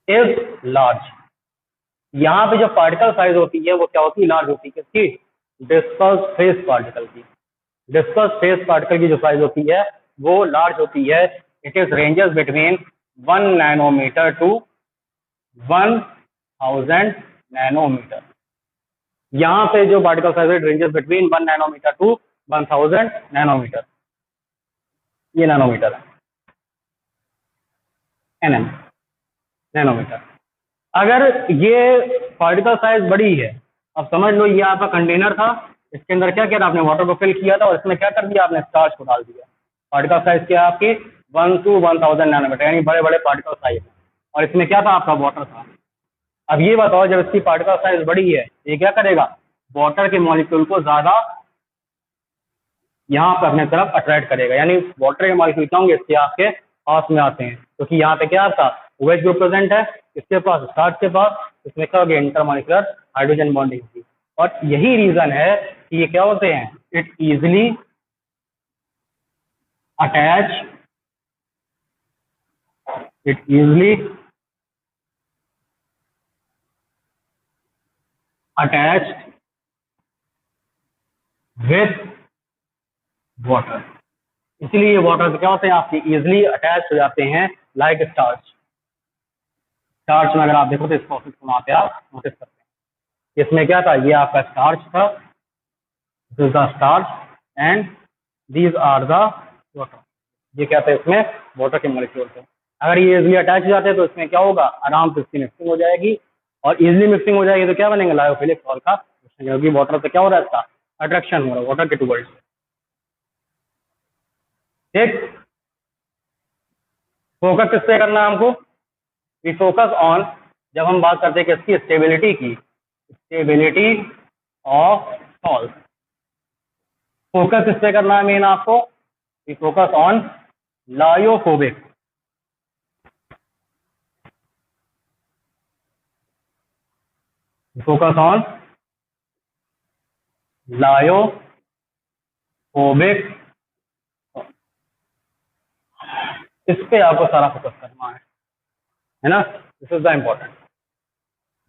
S1: is large. यहाँ पे जो पार्टिकल साइज होती है वो क्या होती है? लार्ज होती है। किसकी? डिस्पर्स फेज पार्टिकल की। डिस्पर्स फेज पार्टिकल की जो साइज होती है वो लार्ज होती है। It is ranges between 1 nanometre to 1000 nanometre. यहाँ पे जो particle size ranges between 1 nanometre to 1000 nanometre. ये नैनोमीटर है, एनएम, नैनोमीटर। अगर ये पार्टिकल साइज बड़ी है, अब समझ लो ये आपका कंटेनर था, इसके अंदर क्या किया था आपने? वाटर को फिल किया था और इसमें क्या कर दिया आपने? स्टार्च को डाल दिया। पार्टिकल साइज क्या है आपकी? 1 to 1000 नैनोमीटर, यानी बड़े बड़े पार्टिकल साइज। और इसमें क्या था आपका? वाटर था। अब ये बताओ, जब इसकी पार्टिकल साइज बड़ी है ये क्या करेगा? वाटर के मॉलिक्यूल को ज्यादा यहाँ पर अपने तरफ अट्रैक्ट करेगा। यानी वाटर के मॉलिक्यूल क्या होंगे? इसके आपके पास में आते हैं, क्योंकि यहाँ पे क्या आपका OH ग्रुप प्रेजेंट है, इसके पास स्टार्च के पास, इसमें क्या हो गया? इंटरमॉलिक्यूलर हाइड्रोजन बॉन्डिंग होगी। और यही रीजन है कि ये क्या होते हैं? It easily attach, it easily attached with water. इसलिए ये वाटर से क्या होते हैं? आपके इजिली अटैच हो जाते हैं लाइक स्टार्च। स्टार्च में अगर आप देखो तो इस प्रोसेस को वहां पे आप नोटिस करते हैं। इसमें क्या था? ये आपका स्टार्च था, this is the starch and these are the water. ये क्या था? इसमें वाटर के मॉलिक्यूल थे। अगर ये इजिली अटैच हो जाते हैं तो इसमें क्या होगा? आराम से इसकी मिक्सिंग हो जाएगी, और इजिली मिक्सिंग हो जाएगी तो क्या बनेगा? लायोफिलिक सॉल्ट का, क्योंकि वाटर से क्या हो रहा है? इसका अट्रैक्शन हो रहा है वाटर के टुवर्ड्स। ठीक, फोकस किससे करना है हमको? वी फोकस ऑन, जब हम बात करते हैं किसकी? स्टेबिलिटी की, स्टेबिलिटी ऑफ सॉल्ट। फोकस किससे करना है मेन आपको? We focus on lyophobic. Focus on lyophobic, इस पे आपको सारा फोकस करना है ना? This is the important.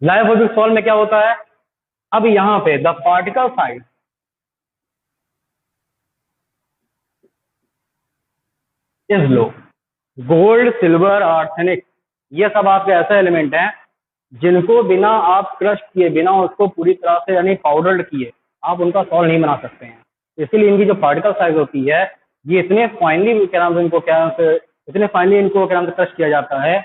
S1: Lyophobic salt में क्या होता है? अब यहाँ पे the particle size is low. Gold, silver, arsenic, ये सब आपके ऐसे एलिमेंट हैं जिनको बिना आप क्रश किए, बिना उसको पूरी तरह से यानी पाउडर्ड किए, आप उनका सॉल्ट नहीं बना सकते हैं। इसीलिए इनकी जो पार्टिकल साइज होती है ये इतने फाइनली क्या नाम से इनको क्या नाम से इतने फाइनली इनको क्या नाम से क्रश किया जाता है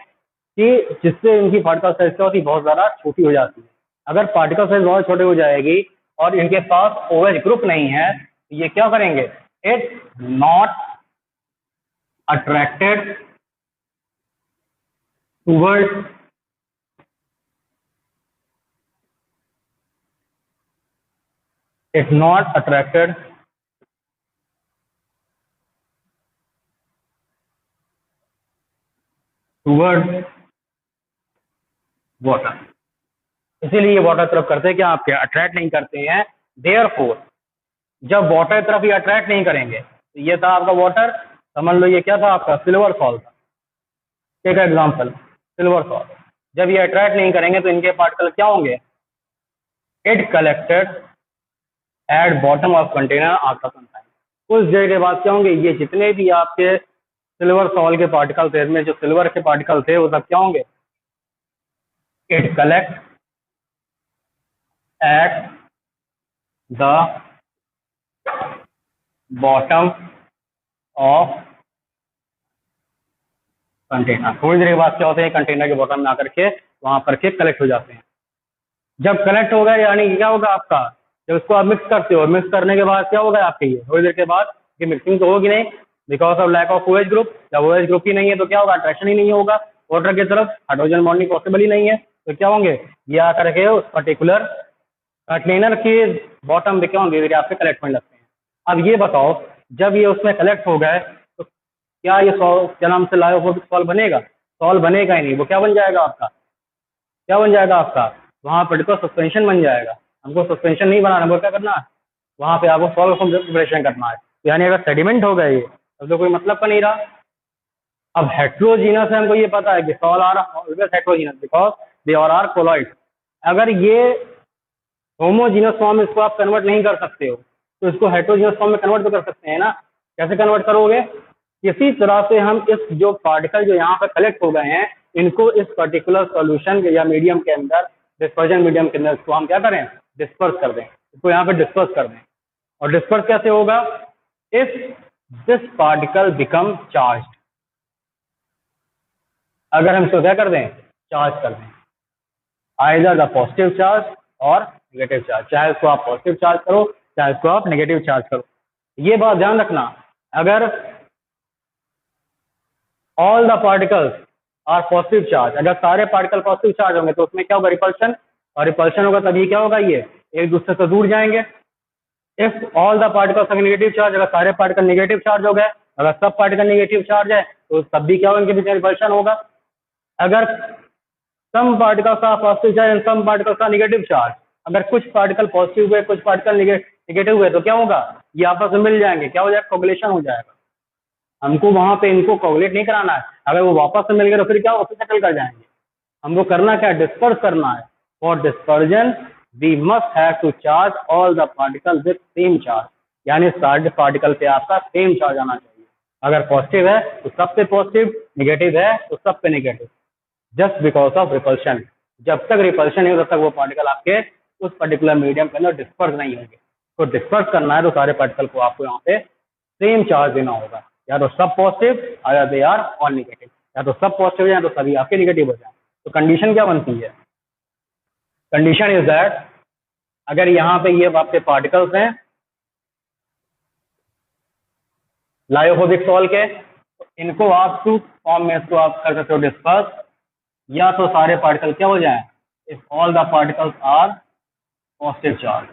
S1: कि जिससे इनकी पार्टिकल साइज क्या होती है? बहुत ज्यादा छोटी हो जाती है। अगर पार्टिकल साइज बहुत छोटी हो जाएगी और इनके पास OH ग्रुप नहीं है तो ये क्या करेंगे? It not attracted towards it not attracted towards water। इसीलिए ये वाटर तरफ करते हैं कि आपके अट्रैक्ट नहीं करते हैं। देयरफॉर जब वाटर तरफ ये अट्रैक्ट नहीं करेंगे तो ये था आपका वाटर, समझ लो ये क्या था आपका? सिल्वर सॉल्ट था। एक एग्जांपल, सिल्वर सॉल्ट जब ये अट्रैक्ट नहीं करेंगे तो इनके पार्टिकल क्या होंगे? It collected at bottom of container after some time. कुछ देर के बाद क्या होंगे? ये जितने भी आपके सिल्वर सॉल्ट के पार्टिकल थे, इसमें जो सिल्वर के पार्टिकल थे वो सब क्या होंगे? It collect eight the bottom of container. थोड़ी देर के बाद क्या होते हैं? कंटेनर के बॉटम में आकर के वहां पर के कलेक्ट हो जाते हैं। जब कलेक्ट होगा यानी कि क्या होगा आपका, जब इसको आप मिक्स करते हो, मिक्स करने के बाद क्या होगा आपके, ये थोड़ी देर के बाद ये मिक्सिंग तो होगी नहीं, because of lack of OH group. जब OH ग्रुप ही नहीं है तो क्या होगा, अट्रैक्शन ही नहीं होगा वाटर की तरफ, हाइड्रोजन बॉन्डिंग पॉसिबल ही नहीं है, तो क्या होंगे ये आकर के उस पर्टिकुलर कंटेनर के बॉटम पे क्या होंगे, ये आपके कलेक्ट होने लगते हैं। अब ये बताओ, जब ये उसमें कलेक्ट हो गए तो क्या ये सॉल्व, क्या नाम से लायोफोबिक सॉल्व बनेगा? सॉल्व बनेगा ही नहीं। वो क्या बन जाएगा आपका, क्या बन जाएगा आपका, वहाँ पर्टिकुलर सस्पेंशन बन जाएगा। हमको सस्पेंशन नहीं बनाना, हमको क्या करना है, वहाँ पे आपको सॉल्व प्रिपरेशन करना है। यानी अगर सेडिमेंट हो गए ये, तब तो कोई मतलब का नहीं रहा। अब हेट्रोजीनस है, हमको ये पता है कि sol are always heterogeneous because they are colloid. अगर ये होमोजीनस फॉर्म में इसको आप कन्वर्ट नहीं कर सकते हो, तो इसको हेट्रोजीनस फॉर्म में कन्वर्ट तो कर सकते हैं ना। कैसे कन्वर्ट करोगे? किसी तरह से हम इस जो पार्टिकल जो यहाँ पे कलेक्ट हो गए हैं, इनको इस पर्टिकुलर सॉल्यूशन या मीडियम के अंदर, डिस्पर्जन मीडियम के अंदर इसको हम क्या करें, डिस्पर्स कर दें। इसको यहाँ पे डिस्पर्स कर दें। और डिस्पर्स कैसे होगा? If this particle become charge, अगर हम इसको क्या कर दें, चार्ज कर दें, आइदर द पॉजिटिव चार्ज और नेगेटिव चार्ज, चाहे इसको आप पॉजिटिव चार्ज करो, चाहे इसको आप नेगेटिव चार्ज करो। ये बात ध्यान रखना, अगर all the particles are positive charge, अगर सारे पार्टिकल पॉजिटिव चार्ज होंगे तो उसमें क्या होगा, रिपल्शन, और रिपल्शन होगा तभी क्या होगा, ये एक दूसरे से दूर जाएंगे। If all the particles are negative charge, अगर सारे पार्टिकल नेगेटिव चार्ज हो गए, अगर सब पार्टिकल नेगेटिव चार्ज है तो तब भी क्या होगा, इनके बीच में रिपल्शन होगा। अगर some particles are positive charge and some particles are negative charge, अगर कुछ पार्टिकल पॉजिटिव हुए, कुछ पार्टिकल नेगेटिव हुए, तो क्या होगा, ये आपस में मिल जाएंगे, क्या हो जाएगा, कोगुलेशन हो जाएगा। हमको वहां पे इनको कोगुलेट नहीं कराना है, अगर वो वापस से मिल गए तो फिर क्या, वापस सेटल कर जाएंगे। हमको करना क्या, डिस्पर्स करना है। For dispersion we must have to charge all the particle with same charge, यानी सारे पार्टिकल पे आपका सेम चार्ज आना चाहिए। अगर पॉजिटिव है तो सब पे पॉजिटिव, नेगेटिव है तो सब पे negative, just because of repulsion. जब तक रिपल्शन है तब तक वो पार्टिकल आपके उस पर्टिकुलर मीडियम के अंदर डिस्पर्स नहीं होंगे। तो डिस्पर्स करना है तो सारे पार्टिकल को आपको यहाँ पे सेम चार्ज देना होगा, या तो सब पॉजिटिव या दे आर ऑल नेगेटिव, या तो सब पॉजिटिव है या तो सभी आपके नेगेटिव हो जाए। तो कंडीशन क्या बनती है, कंडीशन इज दैट अगर यहाँ पे ये आपके पार्टिकल्स हैं लायोफोबिक सॉल्व के, तो इनको आप टू फॉर्म में इसको आप कर सकते हो डिस्पर्स, या तो सारे पार्टिकल क्या हो जाएं, if all the particles are positive charge,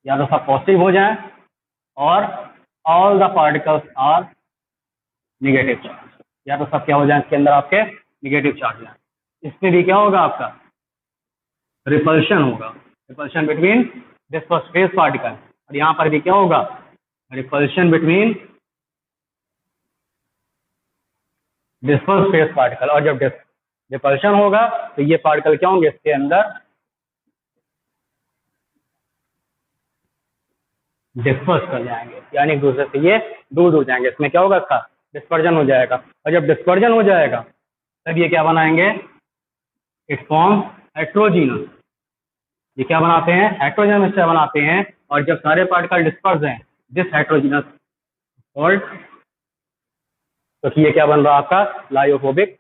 S1: या तो सब पॉजिटिव हो जाएं, और all the particles are negative charge, या तो सब क्या हो जाए इसके अंदर आपके नेगेटिव चार्ज है। इसमें भी क्या होगा आपका, रिपल्शन होगा, repulsion between disperse phase particle, और यहाँ पर भी क्या होगा, repulsion between disperse phase particle. और जब रिपल्शन होगा तो ये पार्टिकल क्या होंगे, इसके अंदर डिस्पर्स कर जाएंगे, यानी एक दूसरे से ये दूर दूर जाएंगे। इसमें क्या होगा, इसका डिस्पर्जन हो जाएगा, और जब डिस्पर्जन हो जाएगा तब ये क्या बनाएंगे, इट फॉर्म हेट्रोजीनस। ये क्या बनाते हैं, हेट्रोजीनस मिक्सचर बनाते हैं। और जब सारे पार्टिकल डिस्पर्स हैं, दिस हेट्रोजीनस सॉल्ट, तो ये क्या बन रहा है आपका, लायोफोबिक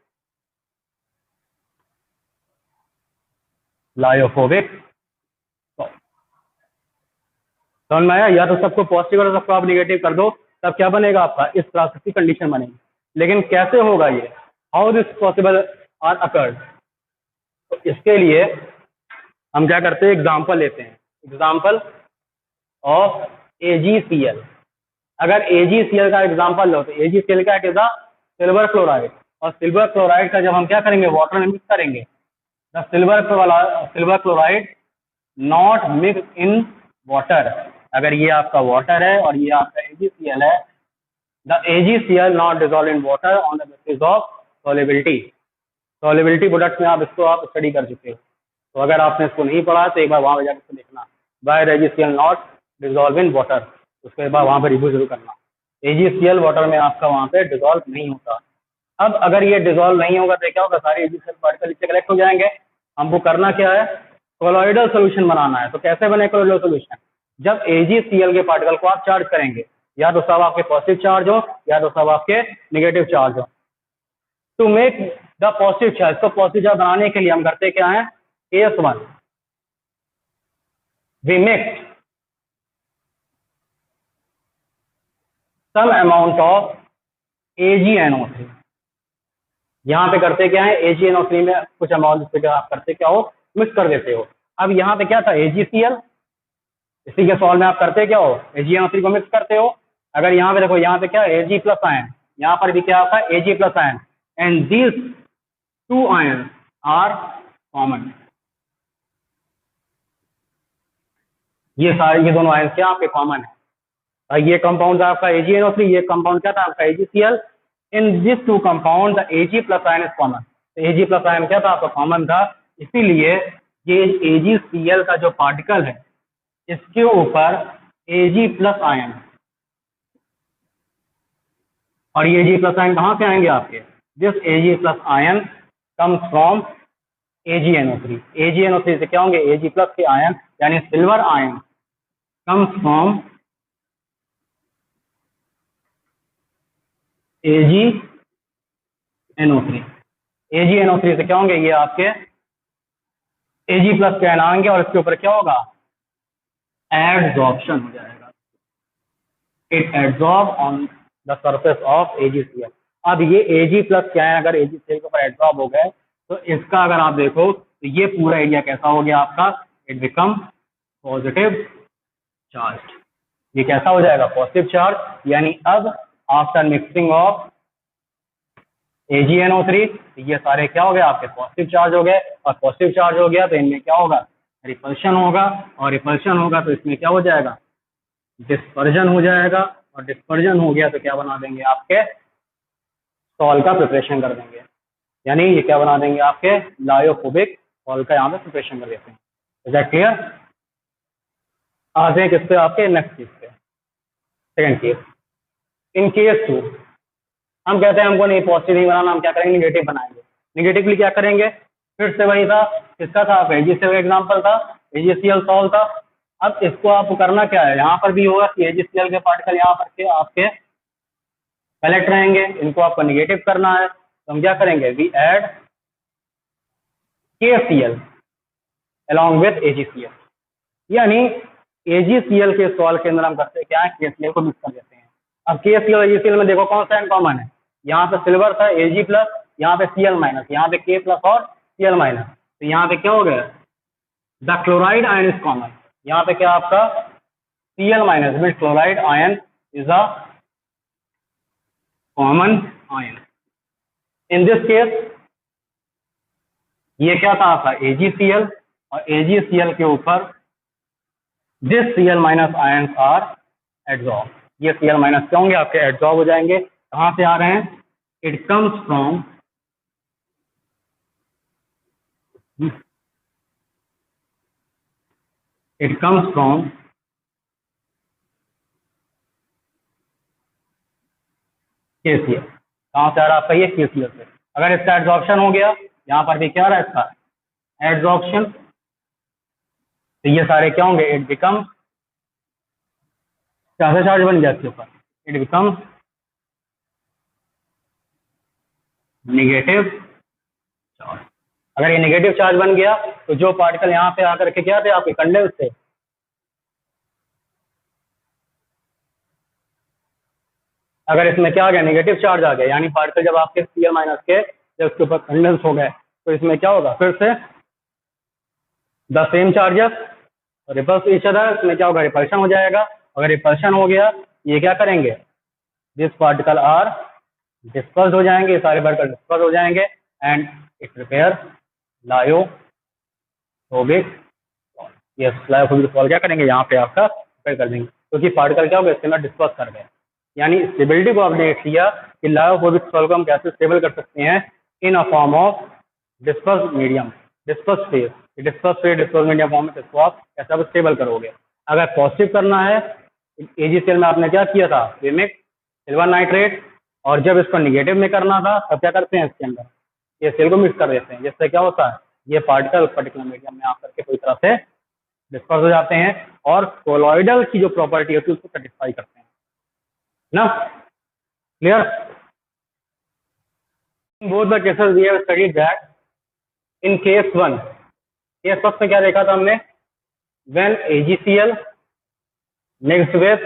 S1: समझ में आया? या तो सबको पॉजिटिव और सबको आप निगेटिव कर दो, तब क्या बनेगा आपका, इस तरह की कंडीशन बनेगी। लेकिन कैसे होगा ये, how this possible are occurred? तो इसके लिए हम क्या करते हैं, एग्जाम्पल लेते हैं, एग्जाम्पल ऑफ AgCl। अगर AgCl का एग्जाम्पल लो तो AgCl का it is a silver chloride, और सिल्वर क्लोराइड का जब हम क्या करेंगे, वाटर में मिक्स करेंगे, the silver chloride not mix in water. अगर ये आपका वाटर है और ये आपका AgCl है, the AgCl not dissolve in water on the basis of solubility. Solubility product में आप इसको आप स्टडी कर चुके हो, तो अगर आपने इसको नहीं पढ़ा तो एक बार वहां पर जाकर इसको देखना, by AgCl not dissolve in water, उसके बाद वहां पर रिव्यू जरूर करना। AgCl वाटर में आपका वहां पे डिजॉल्व नहीं होता। अब अगर ये डिजॉल्व नहीं होगा तो क्या होगा, सारे AgCl पार्टिकल नीचे कलेक्ट हो जाएंगे। हमको करना क्या है, कोलॉइडल सोल्यूशन बनाना है। तो कैसे बने कोलॉइडल सोल्यूशन, जब AgCl के पार्टिकल को आप चार्ज करेंगे, या तो सब आपके पॉजिटिव चार्ज हो या तो सब आपके नेगेटिव चार्ज हो। To make the positive charge, तो पॉजिटिव चार्ज बनाने के लिए हम करते क्या है, case one we mixed some amount of AgNO3। यहाँ पे करते क्या है, AgNO3 में कुछ अमाउंट पे आप करते क्या हो, मिक्स कर देते हो। अब यहाँ पे क्या था, AgCl, इसी के सॉल्व में आप करते क्या हो, AgNO3 को मिक्स करते हो। अगर यहाँ पे देखो, यहाँ पे क्या Ag प्लस आयन, यहाँ पर भी क्या आता है Ag plus ion, and these two ion are common. ये सारे, ये दोनों आयन क्या आपके कॉमन है। ये कंपाउंड आपका AgNO3, ये कंपाउंड क्या था आपका AgCl। In this two compound the Ag plus ion is common. तो Ag प्लस आयन क्या था आपका, कॉमन था। इसीलिए ये AgCl का जो पार्टिकल है, इसके ऊपर Ag प्लस आयन, और ये Ag प्लस आयन कहाँ से आएंगे आपके, this Ag plus ion comes from AgNO3। AgNO3 से क्या होंगे, Ag प्लस के आयन यानी silver ion comes from AgNO3। AgNO3 से क्या होंगे, ये आपके Ag प्लस के आयन आएंगे और इसके ऊपर क्या होगा, एडजॉर्प्शन हो जाएगा। It adsorb on the surface of AgCl। अब ये Ag प्लस के आयन अगर AgCl के ऊपर एडजॉर्ब हो गए, तो इसका अगर आप देखो तो ये पूरा एरिया कैसा हो गया आपका, इट बिकम पॉजिटिव चार्ज। ये कैसा हो जाएगा, पॉजिटिव चार्ज। यानी अब आफ्टर मिक्सिंग ऑफ AgNO3 ये सारे क्या हो गए आपके, पॉजिटिव चार्ज हो गए। और पॉजिटिव चार्ज हो गया तो इनमें क्या होगा, रिपल्शन होगा, और रिपल्शन होगा तो इसमें क्या हो जाएगा, डिस्पर्जन हो जाएगा। और डिस्पर्जन हो गया तो क्या बना देंगे, आपके सॉल्ट का प्रिपरेशन कर देंगे। यानी ये क्या बना देंगे, आपके लायोफोबिक सॉल्ट का यहाँ पे प्रिपरेशन कर देते हैं। Is that clear. आते हैं किस पे, आपके नेक्स्ट केस पे, सेकंड केस। इन केस 2 हम कहते हैं हमको नहीं पॉजिटिव नहीं बनाना, हम क्या करेंगे, निगेटिव बनाएंगे। निगेटिवली क्या करेंगे, फिर से वही था, किसका था, AgCl का एग्जाम्पल था, AgCl सॉल्व था। अब इसको आपको करना क्या है, यहाँ पर भी होगा कि AgCl के पार्टिकल यहाँ पर के आपके कलेक्ट रहेंगे, इनको आपको निगेटिव करना है। तो हम क्या करेंगे, we add KCl along with AgCl। यानी AgCl के सॉल्व के अंदर हम करते क्या है, KCl को मिक्स कर देते हैं। अब KCl और AgCl में देखो कौन सा एंड कॉमन है, यहाँ पे सिल्वर था Ag प्लस, यहाँ पे Cl माइनस, यहाँ पे K प्लस और Cl माइनस। तो यहाँ पे क्या हो गया, the chloride ion is common. यहाँ पे क्या आपका Cl minus with chloride ion is a common ion. In this case ये क्या था आपका AgCl, और AgCl के ऊपर this Cl minus ion are adsorb. ये Cl माइनस क्या होंगे आपके, एडजॉर्ब हो जाएंगे। कहाँ से आ रहे हैं, इट कम्स फ्रॉम KCl। कहाँ से आ रहा है आपका, ये KCl से। अगर इसका एडजॉर्प्शन हो गया, यहाँ पर भी क्या आ रहा है इसका एडजॉर्प्शन, तो ये सारे क्या होंगे, इट बिकम क्या से चार्ज बन गया इसके ऊपर, इट बिकम निगेटिव चार्ज। अगर ये नेगेटिव चार्ज बन गया तो जो पार्टिकल यहाँ पे आकर के क्या थे आपके कंडेंस थे, अगर इसमें क्या आ गया, नेगेटिव चार्ज आ गया, यानी पार्टिकल जब आपके Cl माइनस के जब उसके ऊपर कंडेंस हो गए, तो इसमें क्या होगा, फिर से the same charges repels each other, इसमें क्या होगा, रिपल्शन हो जाएगा। अगर रिपल्शन हो गया, ये क्या करेंगे, दिस पार्टिकल आर डिस्पर्स हो जाएंगे, सारे पार्टिकल डिस्पर्स हो जाएंगे, and it prepare lyophobic salt. ये लायोफोबिक सॉल्ट क्या करेंगे, यहाँ पे आपका प्रिपेयर कर देंगे, क्योंकि पार्टिकल क्या हो गया, इसके अंदर डिस्पर्स कर गए। यानी स्टेबिलिटी को आपने देख लिया कि लायोफोबिक सॉल्ट को हम कैसे स्टेबल कर सकते हैं, in a form of disperse medium, disperse phase. Disperse phase disperse medium form में इसको आप कैसे स्टेबल करोगे। अगर पॉजिटिव करना है, AgCl में आपने क्या किया था, मिक्स सिल्वर नाइट्रेट, और जब इसको निगेटिव में करना था तब क्या करते हैं, इसके अंदर ये सेल को मिक्स कर देते हैं, जिससे क्या होता है, ये पार्टिकल पर्टिकुलर मीडियम में आकर के पूरी तरह से डिस्पर्स हो जाते हैं, और कोलॉइडल की जो प्रॉपर्टी होती है उसको सेटिस्फाई करते हैं ना। Clear. Both the cases we have studied that in case 1, case 1 में क्या देखा था हमने, when AgCl mixed with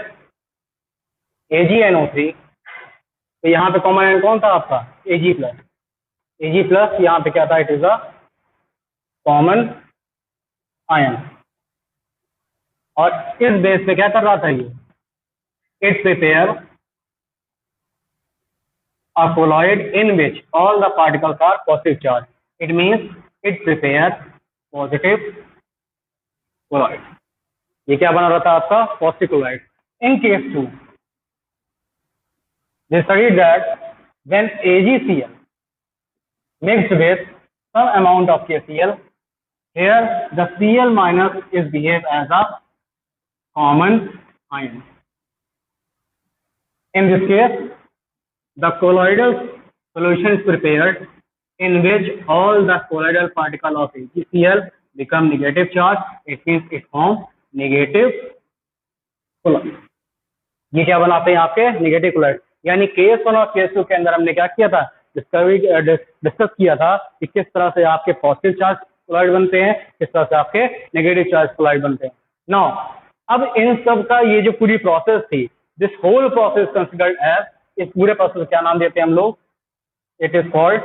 S1: AgNO3, तो यहाँ पे कॉमन आयन कौन था आपका Ag प्लस, यहाँ पे क्या था, it is a common ion, और इस बेस पे क्या कर रहा था ये, it prepare a colloid in which all the particles are positive charge. It means it prepares positive colloid. ये क्या बना रहा था आपका positive colloid. In case 2, they studied that when AgCl mixed with some amount of KCl, here the Cl minus is behaved as a common ion. In this case, the colloidal solution is prepared in which all the colloidal particle of AgCl become negative charge. It means it forms negative colloid. ये क्या बनाते हैं आपके negative colloid. यानी case 1 और case 2 के अंदर हमने क्या किया था, डिस्कस किया था कि किस तरह से आपके पॉजिटिव चार्ज colloid बनते हैं, किस तरह से आपके नेगेटिव चार्ज colloid बनते हैं. नाउ अब इन सब का ये जो पूरी प्रोसेस थी, this whole process considered as, इस पूरे प्रोसेस को क्या नाम देते हैं हम लोग, it is called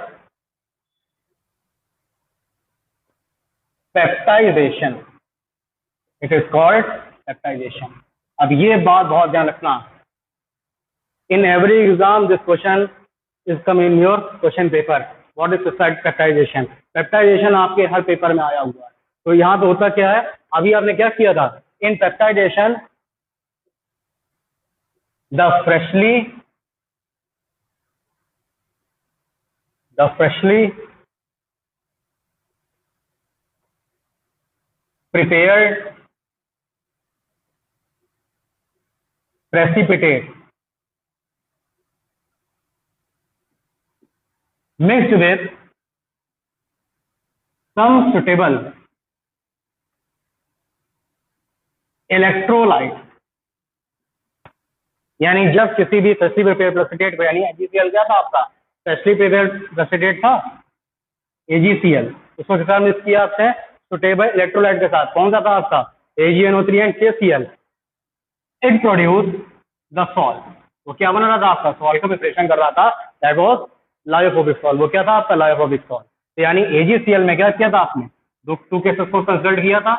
S1: peptization. It is called peptization. अब ये बात बहुत ध्यान रखना, in every exam this question is come in your question paper. What is peptization? Peptization आपके हर पेपर में आया हुआ है. तो यहाँ पे होता क्या है, अभी आपने क्या किया था, इन peptization the freshly prepared precipitate mixed with some suitable electrolyte. यानी जब किसी भी फ्रेशली प्रिपेयर्ड प्रेसिपिटेट को, यानी AgCl क्या था आपका, फ्रेशली प्रिपेयर्ड प्रेसिपिटेट था AgCl, उसको किस साथ मिक्स किया आपने, सुटेबल इलेक्ट्रोलाइट के साथ. कौन सा था आपका, AgNO3 and KCl. It produce the salt. वो क्या बना रहा था आपका, सॉल्ट का प्रिपरेशन कर रहा था, दैट वाज लायोफोबिक सॉल्ट. वो क्या था आपका, लायोफोबिक सॉल्ट. तो यानी AgCl में क्या किया था आपने, टू केसेस को कंसिडर किया था.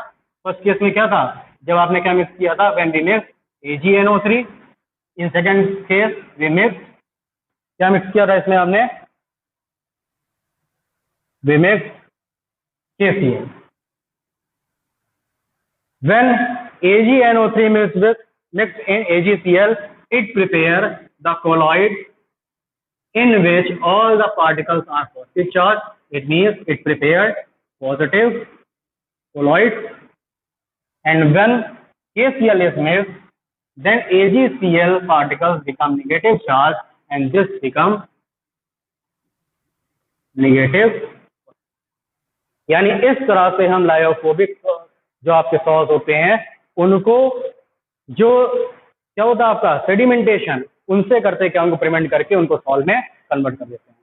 S1: फर्स्ट केस में क्या था, जब आपने क्या मिक्स किया था, when we mix AgNO3. In second case we mix, क्या मिक्स किया था इसमें आपने, we mix KCl. When AgNO3 mixed in AgCl, it prepare the colloid in which all the particles are positive charge. It means it prepared positive colloid. And when KCl is mixed, then AgCl particles become negative charge and this become negative. यानी इस तरह से हम lyophobic जो आपके salt होते हैं उनको, जो क्या होता है आपका सेडिमेंटेशन, उनसे करते क्या, उनको प्रिवेंट करके उनको सॉल्ट में कन्वर्ट कर देते हैं.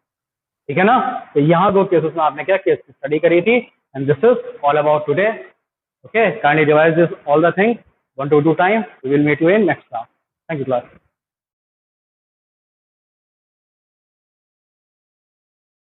S1: ठीक है ना. तो यहाँ दो केसेस में आपने क्या केस स्टडी करी थी, and this is all about today. Okay, kindly revise this all the things 1 to 2 times. We will meet you in next class. Thank you, class.